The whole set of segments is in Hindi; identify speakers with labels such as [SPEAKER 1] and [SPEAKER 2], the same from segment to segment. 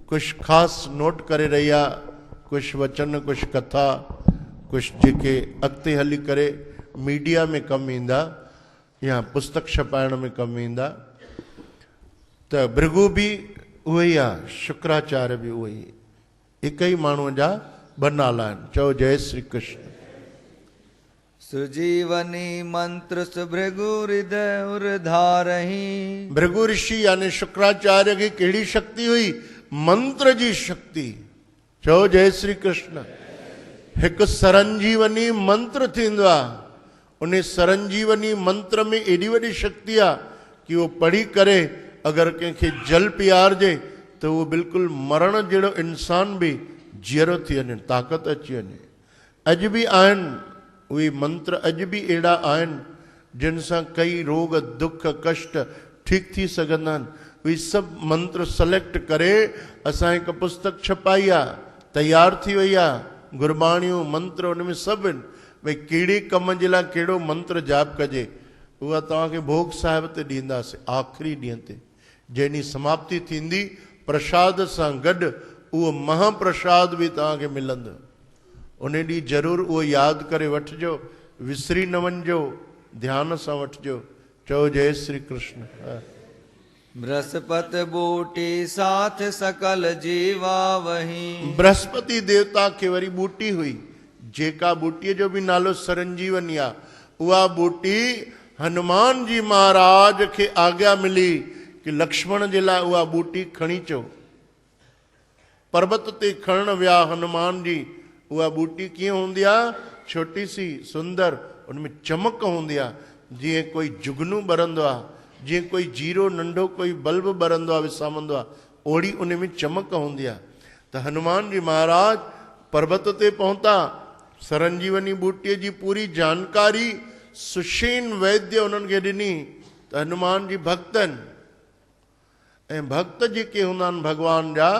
[SPEAKER 1] कुछ खास नोट करे रहिया, कुछ वचन, कुछ कथा, कुछ जेके अॻिते हली करे मीडिया में कमु ईंदा या पुस्तक छपाइण में कमु ईंदा। त भृगु भी उहो ई आहे, शुक्राचार्य भी उहो ई, हिक ई माण्हूअ जा ॿ नाला आहिनि। चओ जय श्री कृष्ण।
[SPEAKER 2] सुजीवनी मंत्र सुभृगु हृदय उर्धारहि।
[SPEAKER 1] भृगु ऋषि यानी शुक्राचार्य की कहिड़ी शक्ति हुई? मंत्र जी शक्ति। चओ जय श्री कृष्ण। हिकु सरंजीवनी मंत्र थींदो आहे, उन सरंजीवनी मंत्र में एॾी वॾी शक्ति आहे कि वो पढ़ी करे अगर कंहिंखे जल पियारजे त उहो बिल्कुलु मरण जहिड़ो इंसान भी जीअरो थी वञे, ताक़त अची वञे। अॼु भी आहिनि उहे मंत्र, अॼु भी अहिड़ा आहिनि जिन सां कई रोग दुख कष्ट ठीक थी सघंदा आहिनि। उहे सभु मंत्र सेलेक्ट करे असां हिकु पुस्तक छपाई आहे, तैयार थी वई आहे। गुरबाणियूं मंत्र उनमें सभु आहिनि। भई कहिड़े कम जे लाइ कहिड़ो मंत्र जाप कजे, उहा तव्हांखे भोग साहिब ते ॾींदासीं आख़िरी ॾींहं ते। जंहिं ॾींहुं समाप्ति थींदी प्रसाद सां गॾु उहो महाप्रसाद भी तव्हांखे मिलंदो। उन ॾींहुं ज़रूरु उहो यादि करे वठिजो, विसरी न वञिजो, ध्यान सां वठिजो। चओ जय श्री कृष्ण।
[SPEAKER 2] बृहस्पति बूटी साथ सकल जीवा वही।
[SPEAKER 1] बृहस्पति देवता खे वरी बूटी हुई, जेका बूटीअ जो भी नालो सरंजीवनी आहे। उहा बूटी हनुमान जी महाराज खे आज्ञा मिली कि लक्ष्मण जे लाइ उहा बूटी खणी अचो। पर्वत ते खणण विया हनुमान जी। उहा बूटी कीअं हूंदी आहे? छोटी सी सुंदर, उनमें चमक हूंदी आहे। जीअं कोई जुगनू ॿरंदो आहे, जीअं कोई जीरो नंढो कोई बल्ब ॿरंदो आहे, विसामंदो आहे, ओड़ी उन में चमक हूंदी आहे। त हनुमान जी महाराज पर्वत ते पहुता, सरंजीवनी बूटीअ जी पूरी जानकारी सुषेण वैद्य उन्हनि खे ॾिनी। त हनुमान जी भक्त आहिनि, ऐं भक्त जेके हूंदा आहिनि भॻवान जा,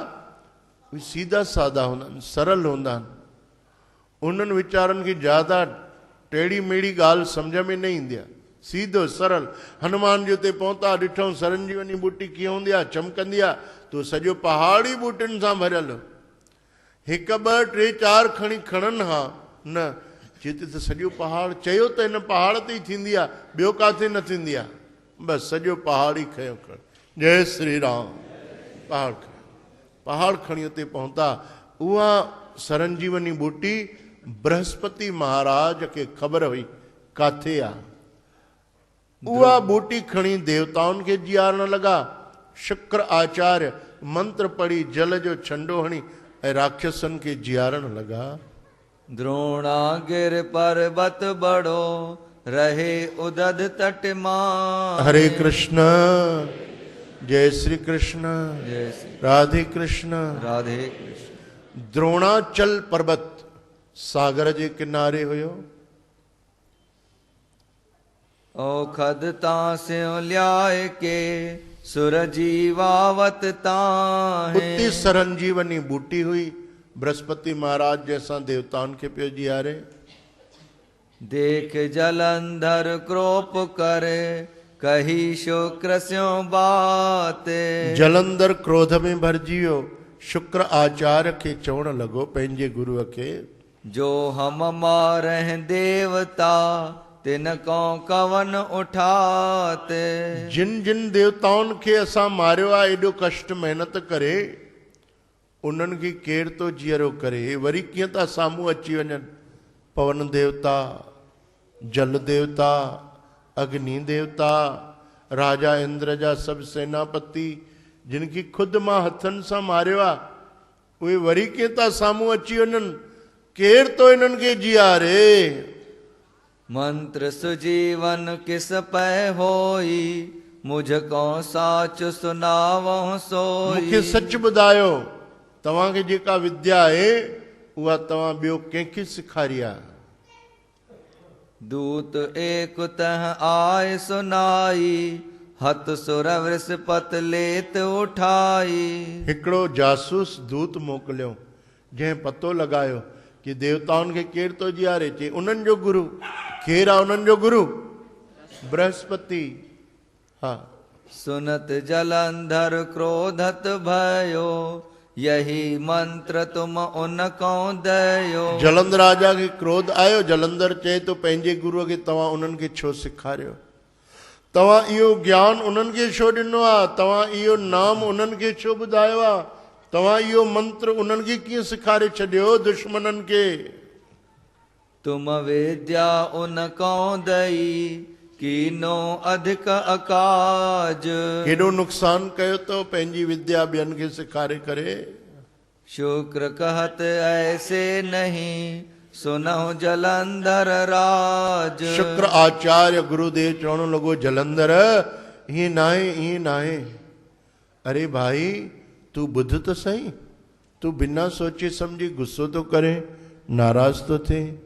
[SPEAKER 1] उहे सीधा सादा हूंदा आहिनि, सरल हूंदा आहिनि। उन्हनि वीचारनि खे ज़्यादा टेड़ी मेड़ी ॻाल्हि सम्झ में न ईंदी आहे, सीधो सरल। हनुमान जी उते पहुता, ॾिठऊं सरंजीवनी बूटी कीअं हूंदी आहे, चमकंदी आहे। तो सॼो पहाड़ ई बूटियुनि सां भरियल। हिकु ॿ टे चारि खणी खणनि हा न, जिते त सॼो पहाड़ चयो त हिन पहाड़ ते ई थींदी आहे, ॿियो काथे न थींदी आहे। बसि सॼो पहाड़ ई खयो खण। जय श्री राम। पहाड़ खणी उते पहुता। उहा सरंजीवनी बूटी बृहस्पति महाराज खे ख़बर हुई काथे आहे। उहा बूटी खणी देवताउनि खे जियारण लॻा। शुक्र आचार्य मंत्र पढ़ी जल जो छंडो हणी ऐं राक्षसनि खे जियारण लॻा।
[SPEAKER 2] द्रोणागिर पर्वत बड़ो रहे उदद तट मां।
[SPEAKER 1] हरे कृष्ण। जय श्री कृष्ण।
[SPEAKER 2] जय श्री
[SPEAKER 1] राधे कृष्ण।
[SPEAKER 2] राधे कृष्ण।
[SPEAKER 1] द्रोणाचल पर्वत सागर जे किनारे हुयो।
[SPEAKER 2] औखद तां स्यों ल्याए के सुर जीवावत तां।
[SPEAKER 1] उते सरंजीवनी बूटी हुई। बृहस्पति महाराज जैसा देवताउनि खे पियो जियारे।
[SPEAKER 2] देख जलंधर क्रोप करे कही शुक्र स्यों बात।
[SPEAKER 1] जलंधर क्रोध में भरजी वियो। शुक्र आचार्य खे चवण लॻो पंहिंजे गुरुअ खे,
[SPEAKER 2] जो हम मारह देवता तिन को कवन उठाते।
[SPEAKER 1] जिन जिन देवताउनि खे असां मारियो आहे एॾो कष्ट महिनत करे, उन्हनि खे केरु थो जीअरो करे? वरी कीअं था साम्हूं अची वञनि? पवन देवता, जल देवता, अग्नि देवता, राजा इंद्र जा सभु सेनापति, जिन खे ख़ुदि मां हथनि सां मारियो आहे, उहे वरी कीअं था साम्हूं अची वञनि? केरु थो इन्हनि खे जियारे?
[SPEAKER 2] मंत्र सुजीवन किस पै होई, मुझको साच सुनावो सोई।
[SPEAKER 1] मूंखे सच ॿुधायो, तव्हांखे जेका विद्या आहे उहा तव्हां ॿियो कंहिंखे सेखारी आहे?
[SPEAKER 2] दूत एक तह आय सुनाई, हत सुर वृषपत लेत उठाई।
[SPEAKER 1] हिकिड़ो जासूस दूत मोकिलियो, जंहिं पतो लॻायो कि देवताउनि खे केरु थो जियारे। चई उन्हनि जो गुरु केरु आहे उन्हनि जो गुरु? बृहस्पति। हा।
[SPEAKER 2] सुनत जलंधर क्रोधत भयो, यही मंत्र तुम उनको दयो।
[SPEAKER 1] जलंधर राजा खे क्रोध आयो। जलंधर चए तो पंहिंजे गुरुअ खे तव्हां उन्हनि खे छो सेखारियो? तव्हां इहो ज्ञान उन्हनि खे छो ॾिनो आहे? तव्हां इहो नाम उन्हनि खे छो ॿुधायो आहे? तव्हां इहो मंत्र उन्हनि खे कीअं सेखारे छॾियो दुश्मननि खे?
[SPEAKER 2] तुम विद्या उनको दई, कीनो अधिक अकाज।
[SPEAKER 1] केॾो नुक़सान कयो तो पंहिंजी विद्या ॿियनि खे सेखारे करे।
[SPEAKER 2] शुक्र कहत ऐसे नहीं, सुनहु जलंधर राज।
[SPEAKER 1] शुक्र आचार्य गुरुदेव चवण लॻो जलंधर ईअं नाहे, ईअं नाहे। अरे भाई तू ॿुध त सही, तू बिना सोचे सम्झी गुस्सो तो करे, नाराज़ तो थिए।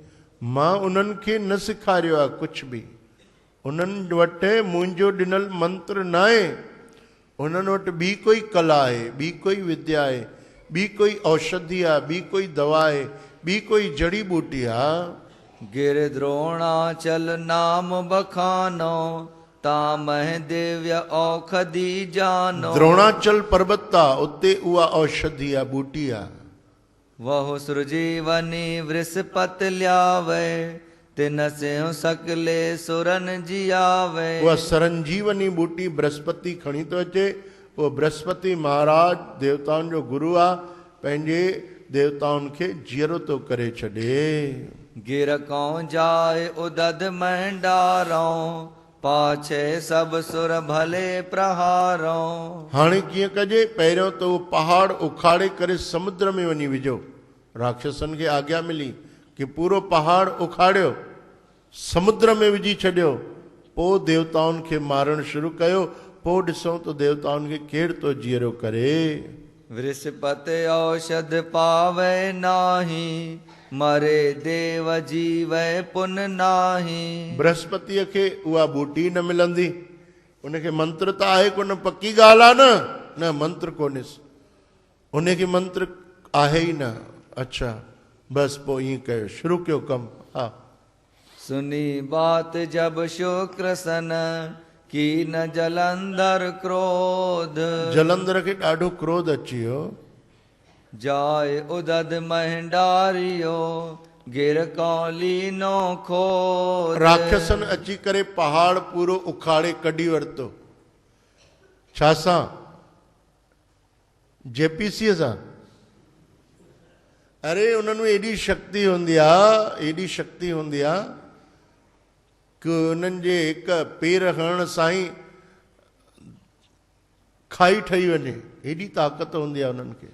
[SPEAKER 1] मां उन्हनि खे न सेखारियो आहे कुझु बि। उन्हनि वटि मुंहिंजो ॾिनल मंत्र न आहे। उन्हनि वटि ॿी कोई कला आहे, ॿी कोई विद्या आहे, ॿी कोई औषधि आहे, ॿी कोई दवा आहे, ॿी कोई जड़ी बूटी आहे।
[SPEAKER 2] गिर द्रोणाचल नाम बखानो, तामह दिव्य औषधि जानो।
[SPEAKER 1] द्रोणाचल पर्वत आहे, उते उहा औषधि आहे, बूटी आहे।
[SPEAKER 2] वहु सृजीवनी वृषपत ल्यावे, तिन सिंह सकले सुरन जियावे।
[SPEAKER 1] उहा सरंजीवनी बूटी बृहस्पति खणी थो अचे। उहो बृहस्पति महाराज देवताउनि जो गुरु आहे, पंहिंजे देवताउनि खे जीअरो थो करे छॾे।
[SPEAKER 2] गिर कौं जाए उदद मंडारों, पाछे सब सुर भले प्रहारों।
[SPEAKER 1] हाणे कीअं कजे? पहिरियों त उहो पहाड़ उखाड़े करे समुद्र में वञी विझो। राक्षसनि खे आज्ञा मिली कि पूरो पहाड़ उखाड़ियो, समुद्र में विझी छॾियो। पोइ देवताउनि खे मारणु शुरू कयो। पोइ ॾिसूं त देवताउनि खे केरु थो जीअरो करे।
[SPEAKER 2] वृषपति औषध पावे नाही, मरे देव जीवे पुन नाही।
[SPEAKER 1] बृहस्पतिअ खे उहा बूटी न मिलंदी। उनखे मंत्र त आहे कोन, पकी ॻाल्हि आहे न, मंत्र कोन्हेसि, उनखे मंत्र आहे ई न। अच्छा बस पोइ ईअं कयो, शुरू कयो कमु। हा।
[SPEAKER 2] सुनी बात जब शुक्र सन, की न जलंधर क्रोध।
[SPEAKER 1] जलंधर खे ॾाढो क्रोध अची वियो।
[SPEAKER 2] जाए उदद महंडारियो, गिर कौली नो खोद।
[SPEAKER 1] राक्षसन अची करे पहाड़ पूरो उखाड़े कढी वरितो। छा सां? जेपीसीअ सां। अरे उन्हनि में एॾी शक्ति हूंदी आहे, एॾी शक्ति हूंदी आहे कि उन्हनि जे हिकु पेर हणण सां ई खाई ठही वञे, एॾी ताक़त हूंदी आहे उन्हनि खे।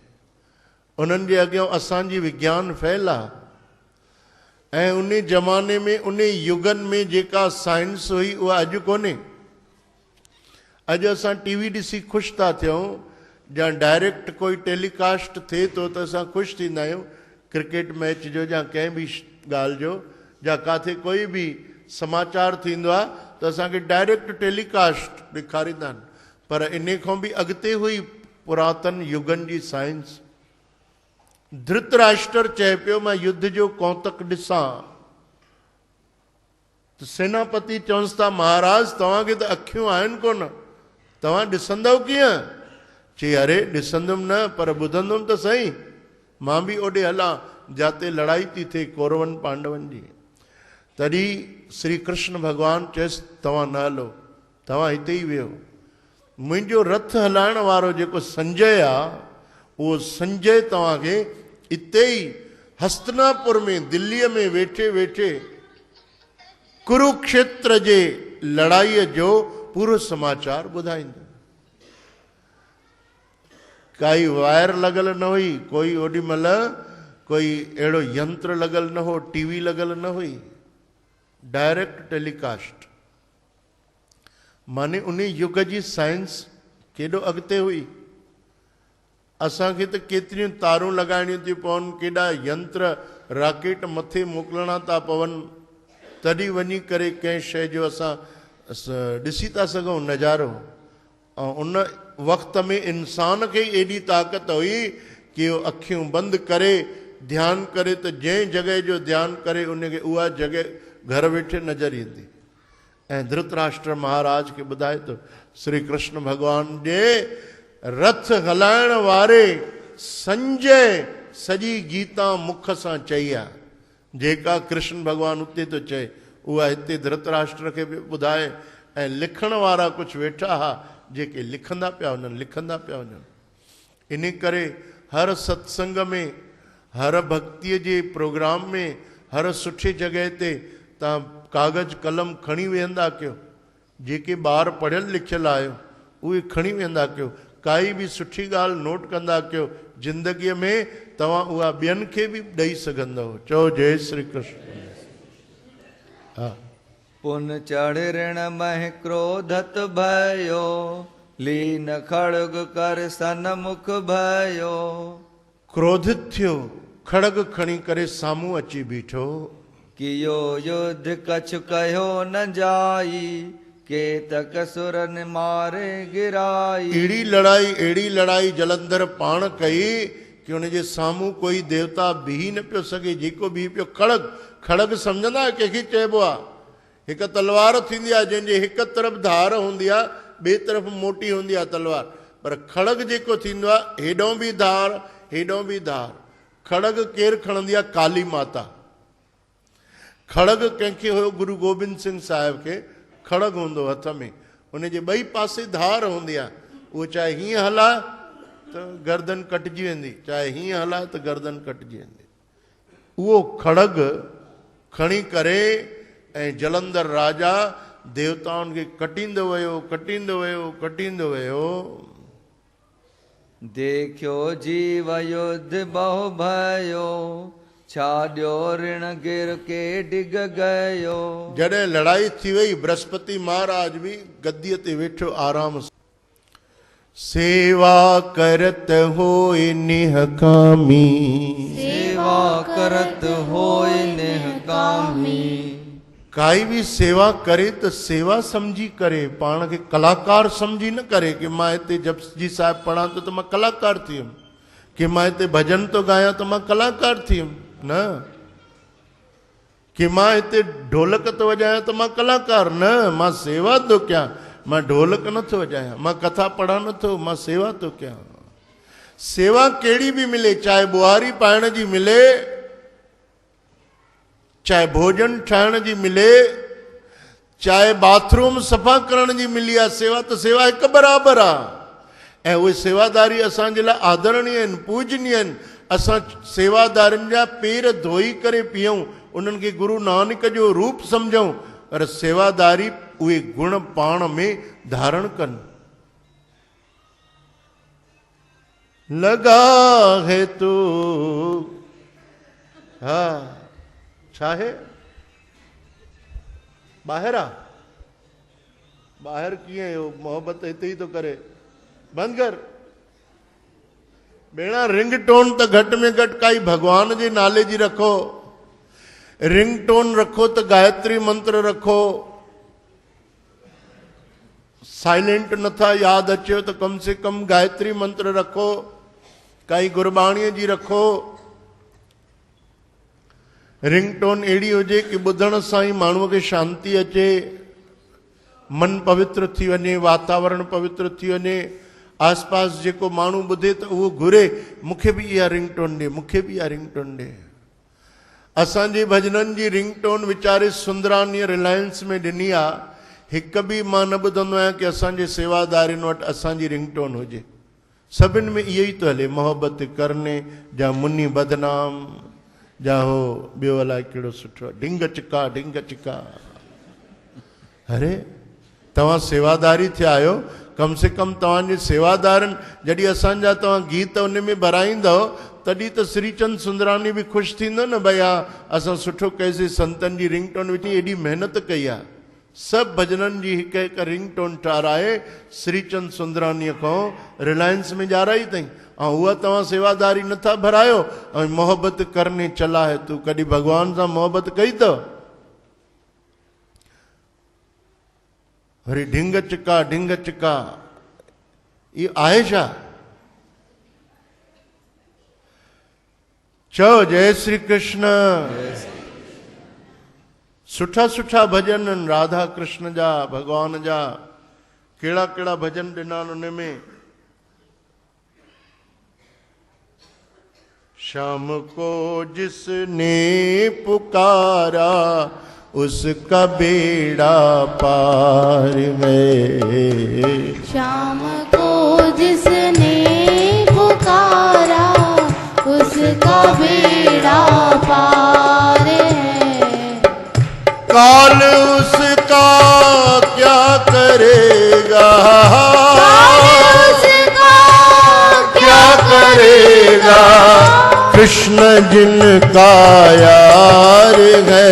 [SPEAKER 1] उन्हनि जे अॻियां असांजी विज्ञान फैल आहे। ऐं उन ज़माने में, उन युगनि में जेका साइंस हुई उहा अॼु कोन्हे। अॼु असां टीवी ॾिसी ख़ुशि था थियूं, या डायरेक्ट कोई टेलीकास्ट थिए थो त असां ख़ुशि थींदा आहियूं, क्रिकेट मैच जो या कंहिं बि ॻाल्हि जो, या किथे कोई बि समाचार थींदो आहे त असांखे डायरेक्ट टेलीकास्ट ॾेखारींदा आहिनि। पर इन खां बि अॻिते हुई पुरातन युगनि जी साइंस। धृतराष्ट्र चए पियो मां युद्ध जो कौतक ॾिसां, त सेनापति चवंसि था महाराज तव्हांखे त अखियूं आहिनि कोन, तव्हां ॾिसंदव कीअं? चई अरे ॾिसंदुमि न, पर ॿुधंदुमि त सही। मां बि ओॾे हलां जिते लड़ाई थी थिए कौरवनि पांडवनि जी। तॾहिं श्री कृष्ण भॻवानु चयसि तव्हां न हलो, तव्हां हिते ई वियो। मुंहिंजो रथ हलाइण वारो जेको संजय आहे, उहो संजय तव्हांखे हिते ई हस्तिनापुर में, दिल्लीअ में वेठे वेठे कुरुक्षेत्र जे लड़ाईअ जो पूरो समाचार ॿुधाईंदो। काई वायर लॻल न हुई, कोई ओॾी महिल कोई अहिड़ो यंत्र लॻल न हो, टीवी लॻल न हुई, डायरेक्ट टेलीकास्ट। माने उन युग जी साइंस केॾो अॻिते हुई। असांखे त केतिरियूं तारूं लॻाइणियूं थियूं पवनि, केॾा यंत्र राकेट मथे मोकिलणा था पवनि, तॾहिं वञी करे कंहिं शइ जो असां ॾिसी था सघूं नज़ारो। ऐं उन वक़्त में इंसान खे एॾी ताक़त हुई कि उहो अखियूं बंदि करे ध्यानु करे त जंहिं जॻह जो ध्यानु करे उनखे उहा जॻह घर वेठे नज़र ईंदी। ऐं धृतराष्ट्र महाराज खे ॿुधाए थो श्री कृष्ण भॻवान जे रथ हलाइण वारे संजय सॼी गीता मुख सां चई आहे। जेका कृष्ण भॻवान उते थो चए उहा हिते धृतराष्ट्र खे बि ॿुधाए। ऐं लिखण वारा कुझु वेठा हुआ जेके लिखंदा पिया वञनि। इन करे हर सत्संग में, हर भक्तीअ जे प्रोग्राम में, हर सुठी जॻह ते तव्हां कागज़ कलम खणी वेहंदा कयो। जेके ॿार पढ़ियल लिखियल आहियो उहे खणी वेंदा कयो। काई बि सुठी ॻाल्हि नोट कंदा कयो। ज़िंदगीअ में तव्हां उहा ॿियनि खे बि ॾेई सघंदव। चओ जय श्री कृष्ण। हा।
[SPEAKER 2] पुन चढ़ ऋण मह क्रोधत भयो, लीन खड़ग कर सन्मुख भयो।
[SPEAKER 1] क्रोधित थियो, खड़ग खणी करे साम्हूं अची बीठो।
[SPEAKER 2] कियो युद्ध कछु कहो न जाई, केतक सुरन मारे गिराई।
[SPEAKER 1] अहिड़ी लड़ाई जलंधर पाण कई कि उनजे साम्हूं कोई देवता बीह न पियो सघे। जेको बीह पियो खड़ग सम्झंदा आहियो कंहिंखे चइबो आहे? हिकु तलवार थींदी आहे जंहिंजे हिकु तरफ़ धार हूंदी आहे, ॿिए तरफ़ मोटी हूंदी आहे तलवार। पर खड़ग जेको थींदो आहे हेॾों बि धार हेॾों बि धार। खड़ग केरु खणंदी आहे? काली माता। खड़ग कंहिंखे हुयो? गुरु गोबिंद सिंह साहिब खे खड़ग हूंदो हथ में, उनजे ॿई पासे धार हूंदी आहे। उहो चाहे हीअं हलाए त गर्दन कटिजी वेंदी, चाहे हीअं हलाए त गर्दन कटिजी वेंदी। उहो खड़ग खणी करे ऐं जलंधर राजा देवताउनि खे कटींदो वियो।
[SPEAKER 2] देखियो जीव युद्ध बहु भयो, छाड़ियो ऋण गिर के डिग गयो।
[SPEAKER 1] जॾहिं लड़ाई थी वई, बृहस्पति महाराज भी गद्दीअ ते वेठो आराम सां। सेवा करत होय निहकामी,
[SPEAKER 2] सेवा करत होय निहकामी।
[SPEAKER 1] काई भी सेवा करे तो सेवा समझी करे, पाण खे कलाकार समझी न करे कि मां हिते जपजी साहिब पढ़ा तो मां कलाकार थी वियुमि, कि मां हिते भजन तो गाया तो मां कलाकार थी वियुमि। न कि मां हिते ढोलक तो वजाया तो मां कलाकार। न, मां सेवा तो कयां। मां ढोलक नथो वजाया, मां कथा पढ़ा नथो, मां सेवा तो कयां। सेवा केड़ी भी मिले, चाहे बुआरी पाइण जी मिले, चाहे भोजन ठाहिण जी मिले, चाहे बाथरूम सफ़ा करण जी मिली आहे, सेवा तो सेवा हिकु बराबरि आहे। ऐं उहे सेवादारी असांजे लाइ आदरणीय आहिनि, पूजनीय आहिनि। असां सेवादारनि जा पेर धोई करे पीऊं, उन्हनि खे गुरु नानक जो रूप सम्झूं, पर सेवादारी उहे गुण पाण में धारण कनि। लगा है तू, हा छा है? ॿाहिरि आहे? ॿाहिरि कीअं हो? मोहबत हिते ई थो करे। बंदि कर भेणा। रिंगटोन त घटि में घटि काई भॻवान जे नाले जी रखो। रिंगटोन रखो त गायत्री मंत्र रखो। साइलेंट नथा यादि अचेव त कम से कम गायत्री मंत्र रखो, काई गुरबाणीअ जी रखो। रिंगटोन अहिड़ी हुजे कि ॿुधण सां ई माण्हूअ खे शांती अचे, मन पवित्र थी वञे, वातावरण पवित्र थी वञे। आसपास जेको माण्हू ॿुधे त उहो घुरे मूंखे बि इहा रिंगटोन ॾे, मूंखे बि इहा रिंगटोन ॾे। असांजे भजननि जी रिंगटोन वीचारे सुंदरानीअ रिलायंस में ॾिनी आहे। हिकु बि मां न ॿुधंदो आहियां कि असांजे सेवादारियुनि वटि असांजी रिंगटोन हुजे। सभिनि में इहो ई थो हले, मोहबत करने जा मुनी बदनाम जा हो ॿियो अलाए कहिड़ो सुठो आहे, ढिंग चिका ढिंग चिका। अरे तव्हां सेवादारी थिया आहियो, कम से कम तव्हांजे सेवादारनि जॾहिं असांजा तव्हां गीत उन में भराईंदव तॾहिं त श्रीचंद सुंदरानी बि ख़ुशि थींदो न, भई हा असां सुठो कईसीं, संतनि जी रिंगटोन विझी एॾी महिनत कई आहे। सभु भजननि जी हिकु हिकु रिंगटोन ठाराए श्रीचंद सुंदरानीअ खां रिलायंस में ॼाराई अथई। ऐं उहा तव्हां सेवादारी नथा भरायो। ऐं मोहबत करने चला है तू, कॾहिं भॻवान सां मोहबत कई अथव? वरी ढिंग चिका ढिंग चिका, इहो आहे छा? चओ जय श्री कृष्ण। सुठा सुठा भजन आहिनि राधा कृष्ण जा भगवान जा। कहिड़ा कहिड़ा भजन ॾिना आहिनि उन में। शाम को जिसने पुकारा उसका बेड़ा पार है।
[SPEAKER 3] शाम को जिसने पुकारा उसका बेड़ा पार है।
[SPEAKER 1] काल उसका क्या करेगा,
[SPEAKER 3] काल उसका
[SPEAKER 1] क्या करेगा, कृष्ण जिनका यार है,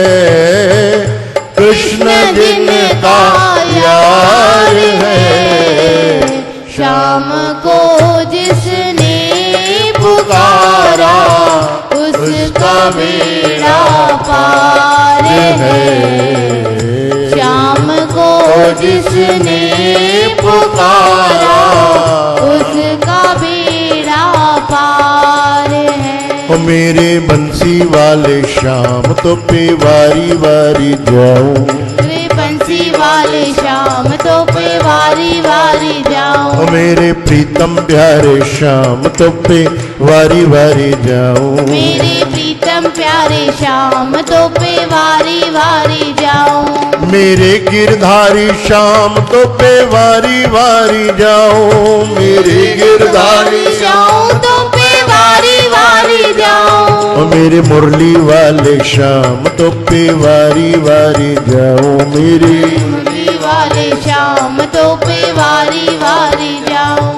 [SPEAKER 1] कृष्ण जिनका यार है।
[SPEAKER 3] शाम को जिसने पुकारा उसका बेड़ा पार है। शाम को जिसने पुकारा उसका बेड़ा पार है।
[SPEAKER 1] ओ मेरे बंसी वाले श्याम तो पे वारी वारी जाऊं,
[SPEAKER 3] रे बंसी वाले शाम तो पे वारी वारी जाऊं।
[SPEAKER 1] ओ मेरे प्रीतम प्यारे श्याम तो पे वारी वारी जाऊं।
[SPEAKER 3] मेरे प्रीतम प्यारे शाम तो पे वारी वारी जाऊं।
[SPEAKER 1] मेरे गिरधारी श्याम तो पे वारी वारी जाऊं। मेरे गिरधारी
[SPEAKER 3] जाऊं तो पे वारी वारी जाऊं।
[SPEAKER 1] ओ मेरे मुरली वाले श्याम तो पे वारी वारी जाऊं। मेरे
[SPEAKER 3] मुरली वाले शाम तो पे वारी वारी जाऊं।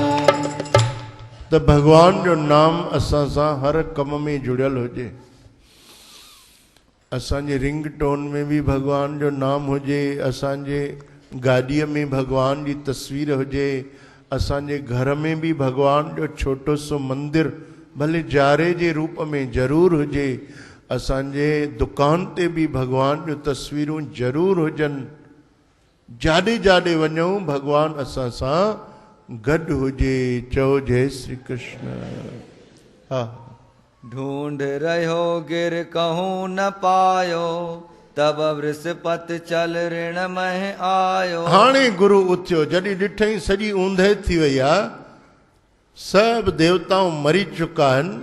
[SPEAKER 1] त भगवान जो नाम असां सां हर कम में जुड़ियल हुजे। असांजे रिंगटोन में भी भगवान जो नाम हुजे, असांजे गाॾीअ में भगवान जी तस्वीर हुजे, असांजे घर में भी भगवान जो छोटो सो मंदिर भले जारे जे रूप में ज़रूर हुजे, असांजे दुकान ते भी भगवान जो तस्वीरूं ज़रूर हुजनि। जाॾे जाॾे वञूं भगवान असां सां गॾु हुजे। चओ जय श्री कृष्ण। हा।
[SPEAKER 2] ढूंढ रहो गिर कहूँ न पायो, तब वृषपत चल ऋण मह आयो।
[SPEAKER 1] हाणे गुरु उथियो, जॾहिं ॾिठई सॼी ऊंदहि थी वई आहे, सभु देवताऊं मरी चुका आहिनि।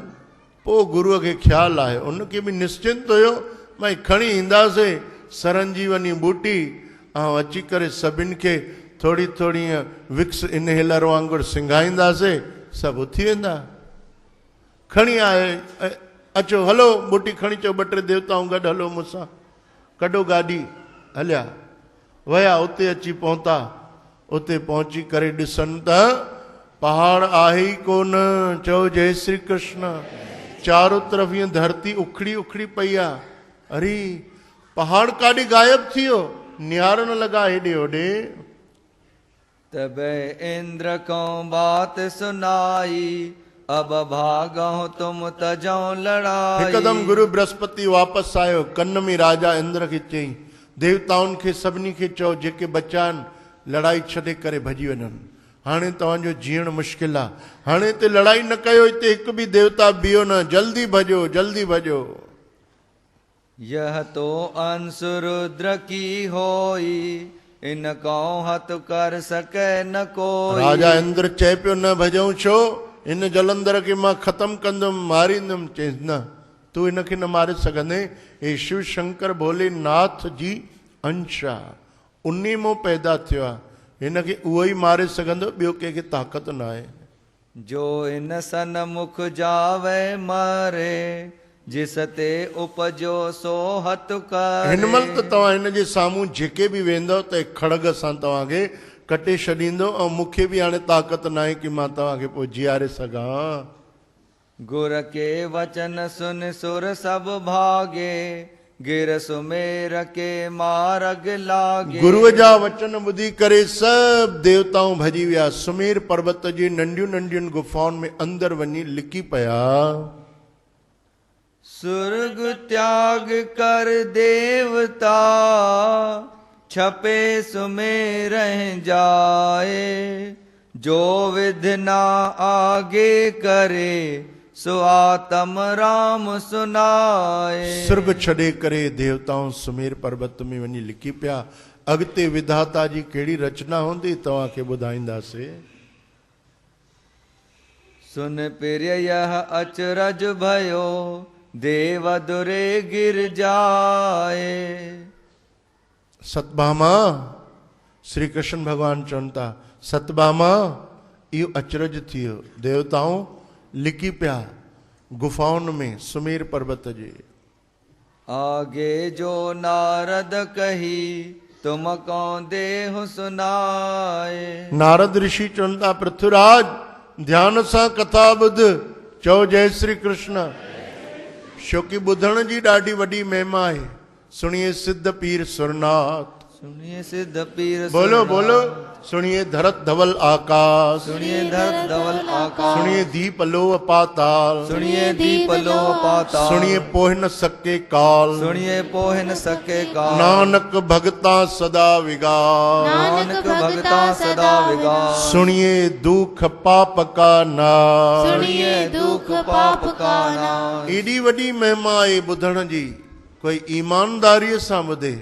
[SPEAKER 1] पोइ गुरूअ खे ख़्यालु आहे, उनखे बि निश्चिंत हुयो भई खणी ईंदासीं सरंजीवनी बूटी ऐं अची करे सभिनि खे थोरी थोरी विक्स इनहेलर वांगुरु सिंघाईंदासीं, सभु उथी वेंदा। खणी आए, अचो हलो बूटी खणी अचो, ॿ टे देवताऊं गॾु हलो मूंसां, कढो गाॾी, हलिया वया। उते अची पहुता, उते पहुची करे ॾिसनि त पहाड़ आहे ई कोन। चओ जय श्री कृष्ण। चारों तरफ़ ईअं धरती उखड़ी उखड़ी पई आहे। अरे पहाड़ काॾे गायब थी वियो, निहारण लॻा हेॾे होॾे।
[SPEAKER 2] तब इंद्र को बात सुनाई, अब भागो तुम तजो लड़ाई।
[SPEAKER 1] हिकदम गुरु बृहस्पति वापसि आयो, कन में राजा इंद्र खे चई देवताउनि खे सभिनी खे चओ जेके बचा आहिनि लड़ाई छॾे करे भॼी वञनि। हाणे तव्हांजो जीअण मुश्किल आहे, हाणे हिते लड़ाई न कयो, हिते हिकु बि देवता बीहो न, जल्दी भॼो जल्दी भॼो।
[SPEAKER 2] यह तो अंश रुद्र की होई, इनको हथ कर सके न कोई।
[SPEAKER 1] राजा इंद्र चए पियो न भॼऊं छो, इन जलंधर खे मां ख़तमु कंदुमि, मारींदुमि। चइसि न तूं हिनखे न मारे सघंदे, हे शिव शंकर भोलेनाथ जी अंश आहे, उन्ही मां पैदा थियो आहे, हिनखे उहो ई मारे सघंदो, ॿियो कंहिंखे ताक़त न आहे।
[SPEAKER 2] जो इन सन मुख जावे मारे, जिस ते उपजो सो हथ करे।
[SPEAKER 1] हिन महिल त तव्हां हिन जे साम्हूं जेके बि वेंदव त खड़ग सां तव्हांखे कटे छॾींदो, ऐं मूंखे बि हाणे ताक़त न आहे कि मां तव्हांखे पोइ जीआरे सघां।
[SPEAKER 2] गुर के वचन सुन सुर सब भागे, गिर सुमेर के मार्ग लागे।
[SPEAKER 1] गुरुअ जा वचन ॿुधी करे सभु देवताऊं भॼी विया, सुमेर पर्वत जी नंढियूं नंढियुनि गुफाउनि में अंदरि वञी लिकी पिया।
[SPEAKER 2] सुर्ग त्याग कर देवता, छपे सुमेर जाए। जो विधि ना आगे करे, सो आत्म राम सुनाए।
[SPEAKER 1] सुर्ग छॾे करे देवताऊं सुमेर पर्वत में वञी लिकी पिया। अॻिते विधाता जी कहिड़ी रचना हूंदी तव्हांखे ॿुधाईंदासीं।
[SPEAKER 2] सुन पिर यह अचरज भयो देव दुरे गिर जाए।
[SPEAKER 1] सतभामा श्री कृष्ण भगवान चवनि था सतभामा इहो अचरज थी वियो। देवताऊं लिकी पिया गुफाउनि में सुमेर पर्वत जे।
[SPEAKER 2] आगे जो नारद कही तुम कौन देहु सुनाए।
[SPEAKER 1] नारद ऋषि चवनि था पृथ्वीराज ध्यान सां कथा ॿुध। चओ जय श्री कृष्ण। छोकी ॿुधण जी ॾाढी वॾी महिमा आहे। सुनिए सिद्ध पीर सुरनाथ।
[SPEAKER 2] सुनिए सिद्ध पीर
[SPEAKER 1] बोलो
[SPEAKER 2] सुरनाथ।
[SPEAKER 1] बोलो। सुनिए धरत धवल आकाश।
[SPEAKER 2] सुनिए धरत धवल आकाश।
[SPEAKER 1] सुनिए दीप लोह पाताल।
[SPEAKER 2] सुनिए दीप लोह पाताल।
[SPEAKER 1] सुनिए पोह न सके काल।
[SPEAKER 2] सुनिए पोह न सके काल।
[SPEAKER 1] नानक भगता सदा विगार।
[SPEAKER 2] नानक भगता सदा विगार।
[SPEAKER 1] सुनिए दुख पाप का नाश।
[SPEAKER 3] सुनिए दुख पाप का नाश।
[SPEAKER 1] एडी वॾी महिमा आहे ॿुधण जी। कोई ईमानदारीअ सां ॿुधे,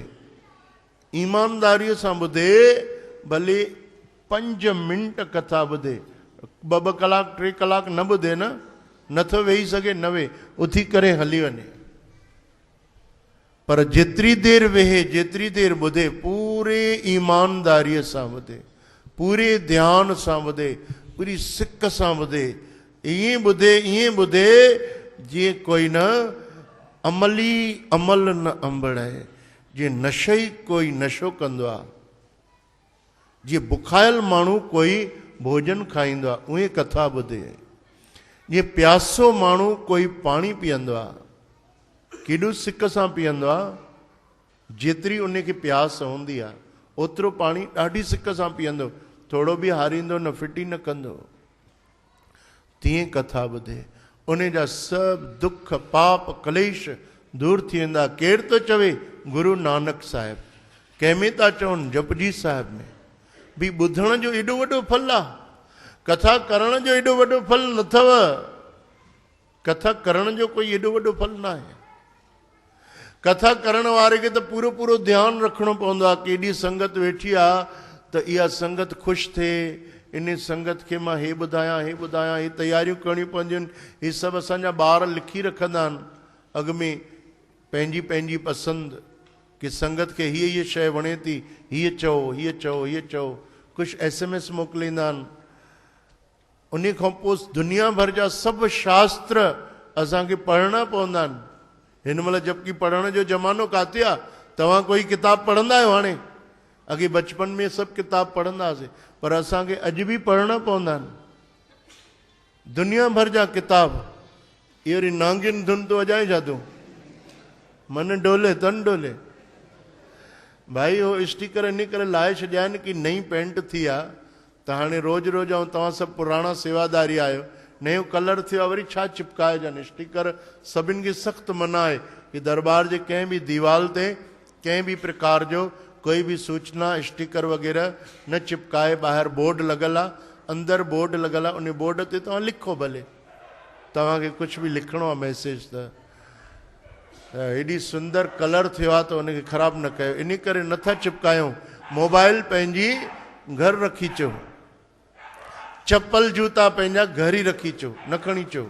[SPEAKER 1] ईमानदारीअ सां ॿुधे, भले 5 मिंट कथा ॿुधे। 2 कलाक 3 कलाक न ॿुधे न, नथो वेही सघे न वेहे, उथी करे हली वञे। पर जेतिरी देर वेहे, जेतिरी देर ॿुधे, पूरे ईमानदारीअ सां ॿुधे, पूरे ध्यान सां ॿुधे, पूरी सिक सां ॿुधे, ईअं ॿुधे जीअं कोई न अमली अमल न अंबड़ाए, जीअं नशई कोई नशो कंदो आहे, जीअं बुखायल माण्हू कोई भोजन खाईंदो आहे, उहे कथा ॿुधे। जीअं प्यासो माण्हू कोई पाणी पीअंदो आहे, केॾो सिक सां पीअंदो आहे, जेतिरी उनखे प्यास हूंदी आहे ओतिरो पाणी ॾाढी सिक सां पीअंदो, थोरो बि हारींदो न, फिटी न कंदो। तीअं कथा ॿुधे, उन जा सभु दुख पाप कलेश दूर थी वेंदा। केरु थो चवे गुरु नानक साहिब, कंहिंमें था चवनि जपजी साहिब में बि ॿुधण जो एॾो वॾो फल आहे। कथा करण जो एॾो वॾो फल न अथव। कथा करण जो कोई एॾो वॾो फल न आहे। कथा करण वारे खे त पूरो पूरो ध्यानु रखिणो पवंदो आहे। केॾी संगत वेठी आहे त इहा संगत ख़ुशि थिए, इन संगत खे मां हे ॿुधायां, हे ॿुधायां, हे तयारियूं करणियूं पवंदियूं आहिनि। हे सभु असांजा ॿार लिखी रखंदा आहिनि अॻ में पंहिंजी पंहिंजी पसंदि, की संगत खे हीअ शइ वणे थी, हीअ चओ, हीअ चओ, हीअ चओ। कुझु SMS मोकिलींदा आहिनि। उन खां पोइ दुनिया भर जा सभु शास्त्र असांखे पढ़णा पवंदा आहिनि। हिन महिल जबकि पढ़ण जो ज़मानो किथे आहे? तव्हां कोई किताब पढ़ंदा आहियो? हाणे अॻे बचपन में सभु किताब पढ़ंदा हुआसीं, पर असांखे अॼु बि पढ़णा पवंदा आहिनि। दुनिया भर जा किताब। इहो वरी नांगिन धुन तो अजाए जादू, मन डोले तन डोले। भाई हो स्टिकर इन करे लाहे छॾिया आहिनि की नई पेंट थी आहे त हाणे रोज़ रोज़ ऐं तव्हां सभु पुराणा सेवादारी आहियो, नयो कलर थियो आहे, वरी छा चिपकाइजनि स्टिकर। सभिनि खे सख़्तु मना आहे की दरबार जे कंहिं बि दीवार ते कंहिं बि प्रकार जो कोई बि सूचना स्टिकर वग़ैरह न चिपकाए। ॿाहिरि बोर्ड लॻल आहे, अंदरि बोर्ड लॻल आहे, उन बोर्ड ते तव्हां लिखो भले, तव्हांखे कुझु बि लिखिणो आहे मैसेज त हेॾी सुंदर कलर थियो आहे त उनखे ख़राबु न कयो। इन करे नथा चिपकायूं। मोबाइल पंहिंजी घर रखी अचो, चप्पल जूता पंहिंजा घर ई रखी अचो, न खणी अचो।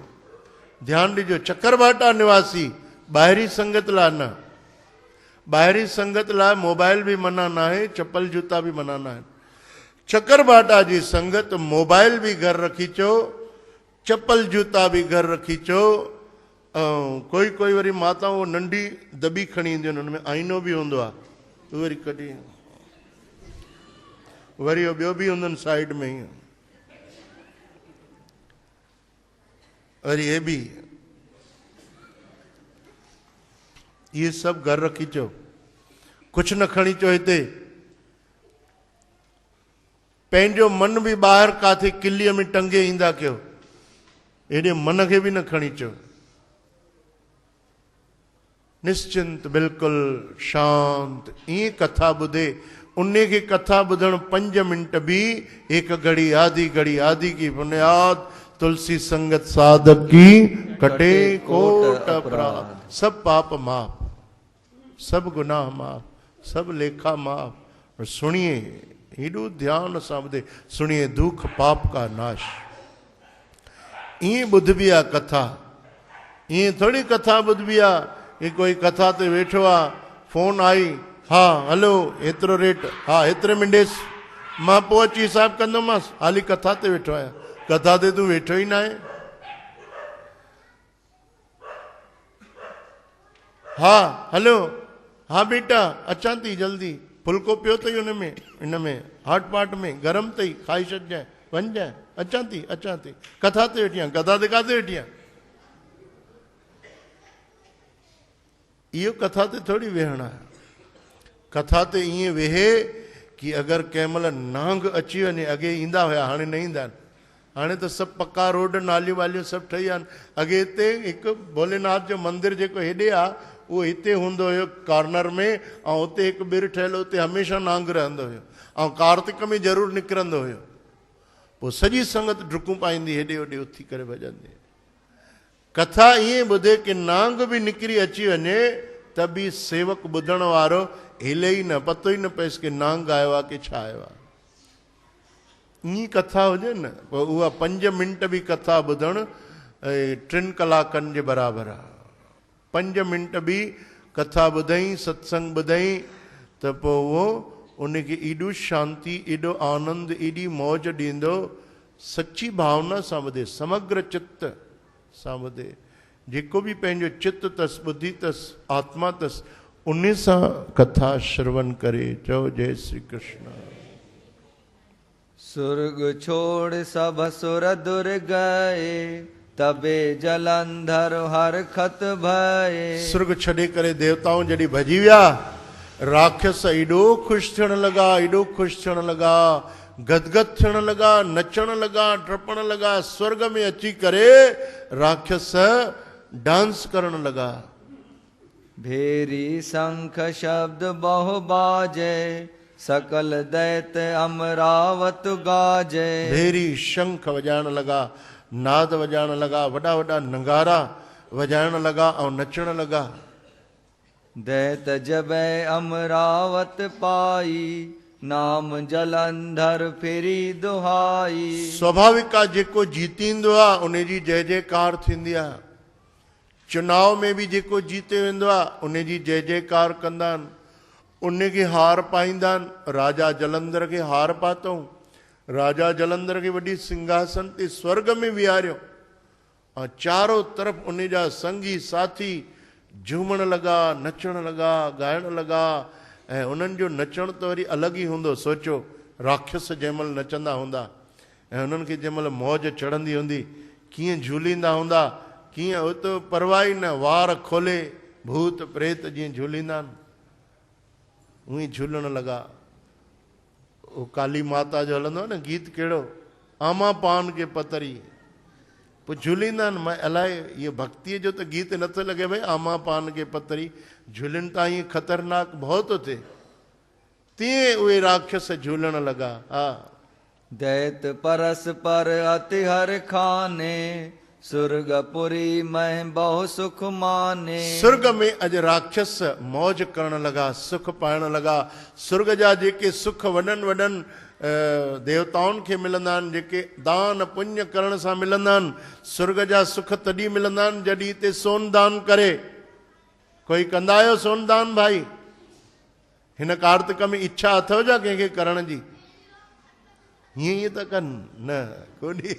[SPEAKER 1] ध्यानु ॾिजो, चकरभाटा निवासी ॿाहिरी संगत लाइ न, ॿाहिरी संगत लाइ मोबाइल बि मना न आहे, चप्पल जूता बि मना न आहिनि। चकरभाटा जी संगत मोबाइल बि घर रखी अचो, चप्पल जूता बि घर रखी अचो। ऐं कोई कोई वरी माताऊं नंढी दॿी खणी ईंदियूं आहिनि, हुन में आईनो बि हूंदो आहे, उहो वरी कढी, वरी ॿियो बि हूंदनि साइड में ई, वरी हे बि, इहे सभु घर रखी अचो। कुझु न खणी अचो हिते। पंहिंजो मन बि ॿाहिरि काथे किलीअ में टंगे ईंदा कयो, हेॾे मन खे बि न खणी अचो। निश्चिंत, बिल्कुलु शांत, ईअं कथा ॿुधे। उन खे कथा ॿुधण 5 मिंट बि एक घड़ी आधी की बुनियाद तुलसी संगत साधक की कटे कोट अपराध। सब पाप माफ, सब गुनाह माफ, सब लेखा माफ। और सुनिए हेॾो ध्यान सां ॿुधे, सुनिए दुख पाप का नाश। ईअं ॿुधबी आहे कथा, ईअं थोरी कथा ॿुधबी आहे कि कोई कथा ते वेठो आहे, फोन आई, हा हलो एतिरो रेट, हा एतिरे में ॾेसि, मां पोइ अची हिसाबु कंदोमांसि, हाली कथा ते वेठो आहियां। कथा ते तूं वेठो ई न आहे। हा हलो, हा बेटा अचां थी जल्दी, फुल्को पियो अथई हुन में, इन में हॉट पॉट में गरम अथई, खाई छॾिजांइ, वञ जाए, अचां थी अचां थी। कथा ते वेठी आहियां, कथा ते काथे वेठी आहियां? इहो कथा ते थोरी वेहणु आहे। कथा ते ईअं वेहे कि अगरि कंहिं महिल नांग अची वञे, अॻे ईंदा हुया हाणे न ईंदा आहिनि, हाणे त सभु पक्का रोड नालियूं वालियूं सभु ठही विया आहिनि। अॻे हिते हिकु भोलेनाथ जो मंदिर जेको हेॾे आहे उहो हिते हूंदो हुयो कॉर्नर में, ऐं हुते हिकु ॿिर ठहियलु, हुते हमेशह नांग रहंदो हुयो, ऐं कार्तिक में ज़रूरु निकिरंदो हुयो। पोइ सॼी संगत डुकूं पाईंदी, हेॾे होॾे उथी करे भॼंदी। कथा ईअं ॿुधे कि नांग बि निकिरी अची वञे त बि सेवक ॿुधण वारो हिले ई न, पतो ई न पएसि कि नांग आयो आहे कि छा आयो आहे। ईअं कथा हुजे न, पोइ उहा 5 मिंट बि कथा ॿुधणु 3 कलाकनि जे बराबरि आहे। 5 मिंट बि कथा ॿुधई, सत्संग ॿुधई, त पोइ उहो उनखे एॾो शांती, एॾो आनंद, एॾी मौज ॾींदो। सची भावना सां ॿुधे, समग्र चित्त सां ॿुधे। जेको बि पंहिंजो चित्त अथसि, ॿुधी अथसि, आत्मा अथसि, उन सां कथा श्रवण करे। चओ जय श्री कृष्ण।
[SPEAKER 2] सुर्ग छोड़ सब सुर दुर गए, तबे जलंधर हर खत भये।
[SPEAKER 1] सुर्ग छॾे करे देवताऊं जॾहिं भॼी विया, राक्षस एॾो ख़ुशि थियण लॻा, एॾो ख़ुशि थियण लॻा, गदगद थियण लॻा, नचण लॻा, टपण लॻा। स्वर्ग में अची करे राक्षस डांस करण लॻा।
[SPEAKER 2] भेरी शंख शब्द बहु बाजे, सकल दैत अमरावत गाजे।
[SPEAKER 1] भेरी शंख वॼाइण लॻा, नाद वॼाइण लॻा, वॾा वॾा नगारा वॼाइण लॻा ऐं नचण लॻा।
[SPEAKER 2] दैत जबै अमरावत पाई, नाम जलंधर फिरी दुहाई।
[SPEAKER 1] स्वाभाविक आहे, जेको जीतींदो आहे उन जी जय जयकार थींदी आहे। चुनाव में बि जेको जीते वेंदो आहे उन जी जय जयकार कंदा आहिनि, उनखे हार पाईंदा आहिनि। राजा जलंधर खे हार पातऊं, राजा जलंधर खे वॾी सिंघासन ते स्वर्ग में विहारियो, ऐं चारों तरफ़ उन जा संगी साथी झूमण लॻा, नचण लॻा, ॻाइण लॻा। ऐं उन्हनि जो नचण त वरी अलॻि ई हूंदो। सोचो राक्षस जंहिंमहिल नचंदा हूंदा ऐं उन्हनि खे जंहिंमहिल मौज चढ़ंदी हूंदी, कीअं झूलींदा हूंदा, कीअं उतो परवाह ई न, वार खोले भूत प्रेत जीअं झूलींदा आहिनि उअं ई झूलण लॻा। उहो काली माता जो हलंदो आहे न गीत, कहिड़ो, आमा पान के पतरी, पोइ झूलींदा आहिनि। मां अलाए इहो भक्तीअ जो त गीत नथो लॻे भई, आमा पान के पतरी झूलनि था, ईअं ख़तरनाक भउ थो थिए। तीअं उहे राक्षस झूलण लॻा। हा,
[SPEAKER 2] दैत परस पर अति हर खाने, सुर्गपुरी में बहु सुख माने।
[SPEAKER 1] सुर्ग में अॼु राक्षस मौज करण लॻा, सुख पाइण लॻा। सुर्ग जा जेके सुख वॾनि वॾनि देवताउनि खे मिलंदा आहिनि, जेके दान पुण्य करण सां मिलंदा आहिनि, सुर्ग जा सुख तॾहिं मिलंदा आहिनि जॾहिं हिते सोन दान करे। कोई कंदा आहियो सोन दान भाई? हिन कार्तिक में इच्छा अथव छा कंहिंखे करण जी? हीअं ईअं त कनि न कोन्हे।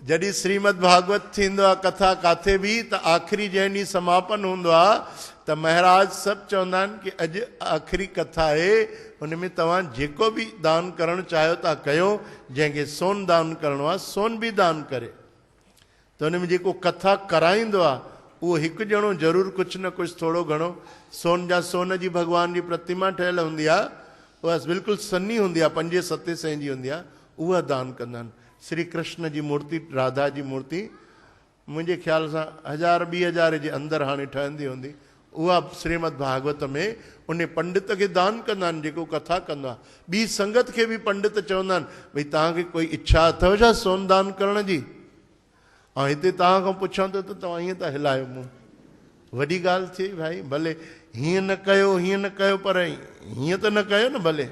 [SPEAKER 1] जॾहिं श्रीमद भागवत थींदो आहे कथा काथे बि, त आख़िरी जंहिं ॾींहुं समापन हूंदो आहे त महाराज सभु चवंदा आहिनि कि अॼु आख़िरी कथा आहे, हुन में तव्हां जेको बि दान करणु चाहियो था कयो। जंहिंखे सोन दान करिणो आहे सोन बि दान करे। त हुन में जेको कथा कराईंदो आहे उहो हिकु ॼणो ज़रूरु कुझु न कुझु थोरो घणो सोन जा, सोन जी भॻवान जी प्रतिमा ठहियल हूंदी आहे, उहा बिल्कुलु सन्नी हूंदी आहे, 5-7 सै जी हूंदी आहे, उहा दान कंदा आहिनि। श्री कृष्ण जी मूर्ति, राधा जी मूर्ति मुंहिंजे ख़्याल सां 1000-2000 जे अंदरि हाणे ठहंदी हूंदी, उहा श्रीमद भागवत में उन पंडित खे दान कंदा आहिनि जेको कथा कंदो आहे। ॿी संगत खे बि पंडित चवंदा आहिनि भई तव्हांखे कोई इच्छा अथव छा सोन दान करण जी? ऐं हिते तव्हां खां पुछां थो त तव्हां ईअं था हिलायो मुंहुं। वॾी ॻाल्हि थी भाई, भले हीअं न कयो हीअं न कयो, पर हीअं त न कयो न, भले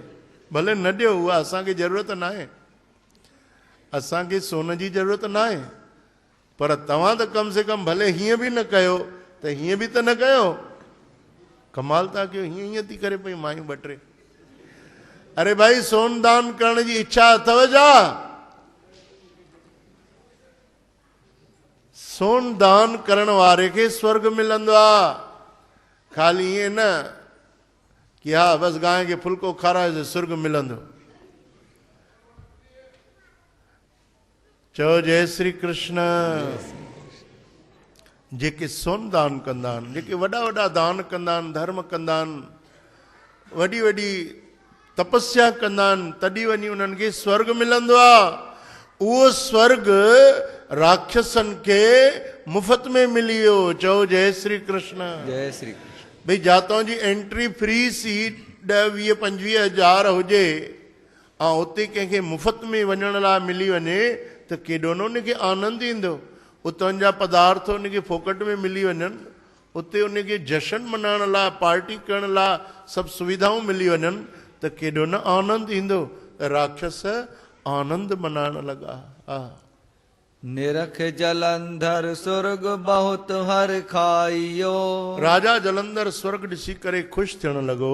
[SPEAKER 1] भले न ॾियो, उहा असांखे ज़रूरत न आहे, असांखे सोन जी ज़रूरत न आहे, पर तव्हां त कम से कम भले हीअं बि न कयो त हीअं बि त न कयो। कमाल था कयो, हीअं हीअं थी करे पई मायूं ॿ टे। अरे भाई सोन दान करण जी इच्छा अथव छा? सोन दान करण वारे खे स्वर्ग मिलंदो आहे। ख़ाली ईअं न कि हा बसि गांइ खे फुल्को खाराए स्वर्ग मिलंदो। चओ जय श्री कृष्ण। जेके सोन दान कंदा आहिनि, जेके वॾा वॾा दान कंदा आहिनि, धर्म कंदा आहिनि, वॾी वॾी तपस्या कंदा आहिनि, तॾहिं वञी उन्हनि खे स्वर्ग मिलंदो आहे। उहो स्वर्ग राक्षसनि खे मुफ़्त में मिली वियो। चओ जय श्री कृष्ण।
[SPEAKER 2] जय श्री कृष्ण।
[SPEAKER 1] भई जातों जी एंट्री फ्री सीट 10-20-25 हज़ार हुजे ऐं उते कंहिंखे मुफ़्त में वञण लाइ मिली वञे त केॾो न उनखे आनंद ईंदो। उतां जा पदार्थ उनखे फोकट में मिली वञनि, उते उनखे जशन मनाइण लाइ, पार्टी करण लाइ सभु सुविधाऊं मिली वञनि त केॾो न आनंद ईंदो। राक्षस आनंद मनाइण लॻा। हा,
[SPEAKER 2] निरख जलंधर स्वर्ग बहुत हर खाइयो।
[SPEAKER 1] राजा जलंधर स्वर्ग ॾिसी करे ख़ुशि थियण लॻो।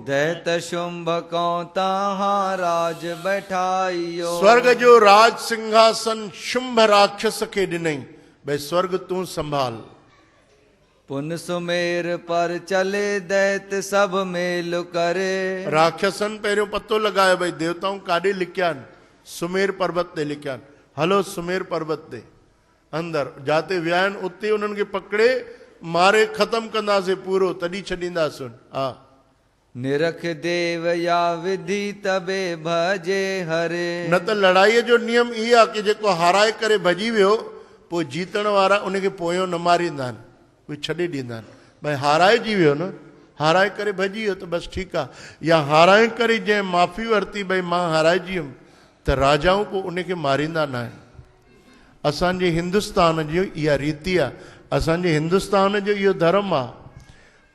[SPEAKER 2] दैत शुंभ को तहां राज बैठाइयो।
[SPEAKER 1] स्वर्ग जो राज सिंहासन शुंभ राक्षस खे ॾिनई, भई स्वर्ग तूं संभाल।
[SPEAKER 2] पुन सुमेर पर चले दैत सब मेल करे।
[SPEAKER 1] राक्षसन पहिरियों पतो लॻायो भई देवताऊं काॾे लिकिया आहिनि, सुमेर पर्वत ते लिकिया आहिनि, हलो सुमेर पर्वत ते अंदर जाते विया आहिनि उते उन्हनि खे पकड़े मारे ख़तम कंदासीं पूरो, तॾहिं छॾींदासीं। हा,
[SPEAKER 2] निरख देव या विधि तबे भजे हरे।
[SPEAKER 1] न त लड़ाईअ जो नियम इहो आहे कि जेको हाराए करे भॼी वियो पोइ जीतण वारा उनखे पोयों न मारींदा आहिनि, उहे छॾे ॾींदा आहिनि। भई हाराइजी वियो न, हाराए करे भॼी वियो त बसि ठीकु आहे, या हाराए करे जंहिं माफ़ी वरिती भई मां हाराइजी वियुमि त राजाऊं पोइ उनखे मारींदा न आहिनि। असांजे हिंदुस्तान जो इहा रीति आहे, असांजे हिंदुस्तान जो इहो धर्म आहे।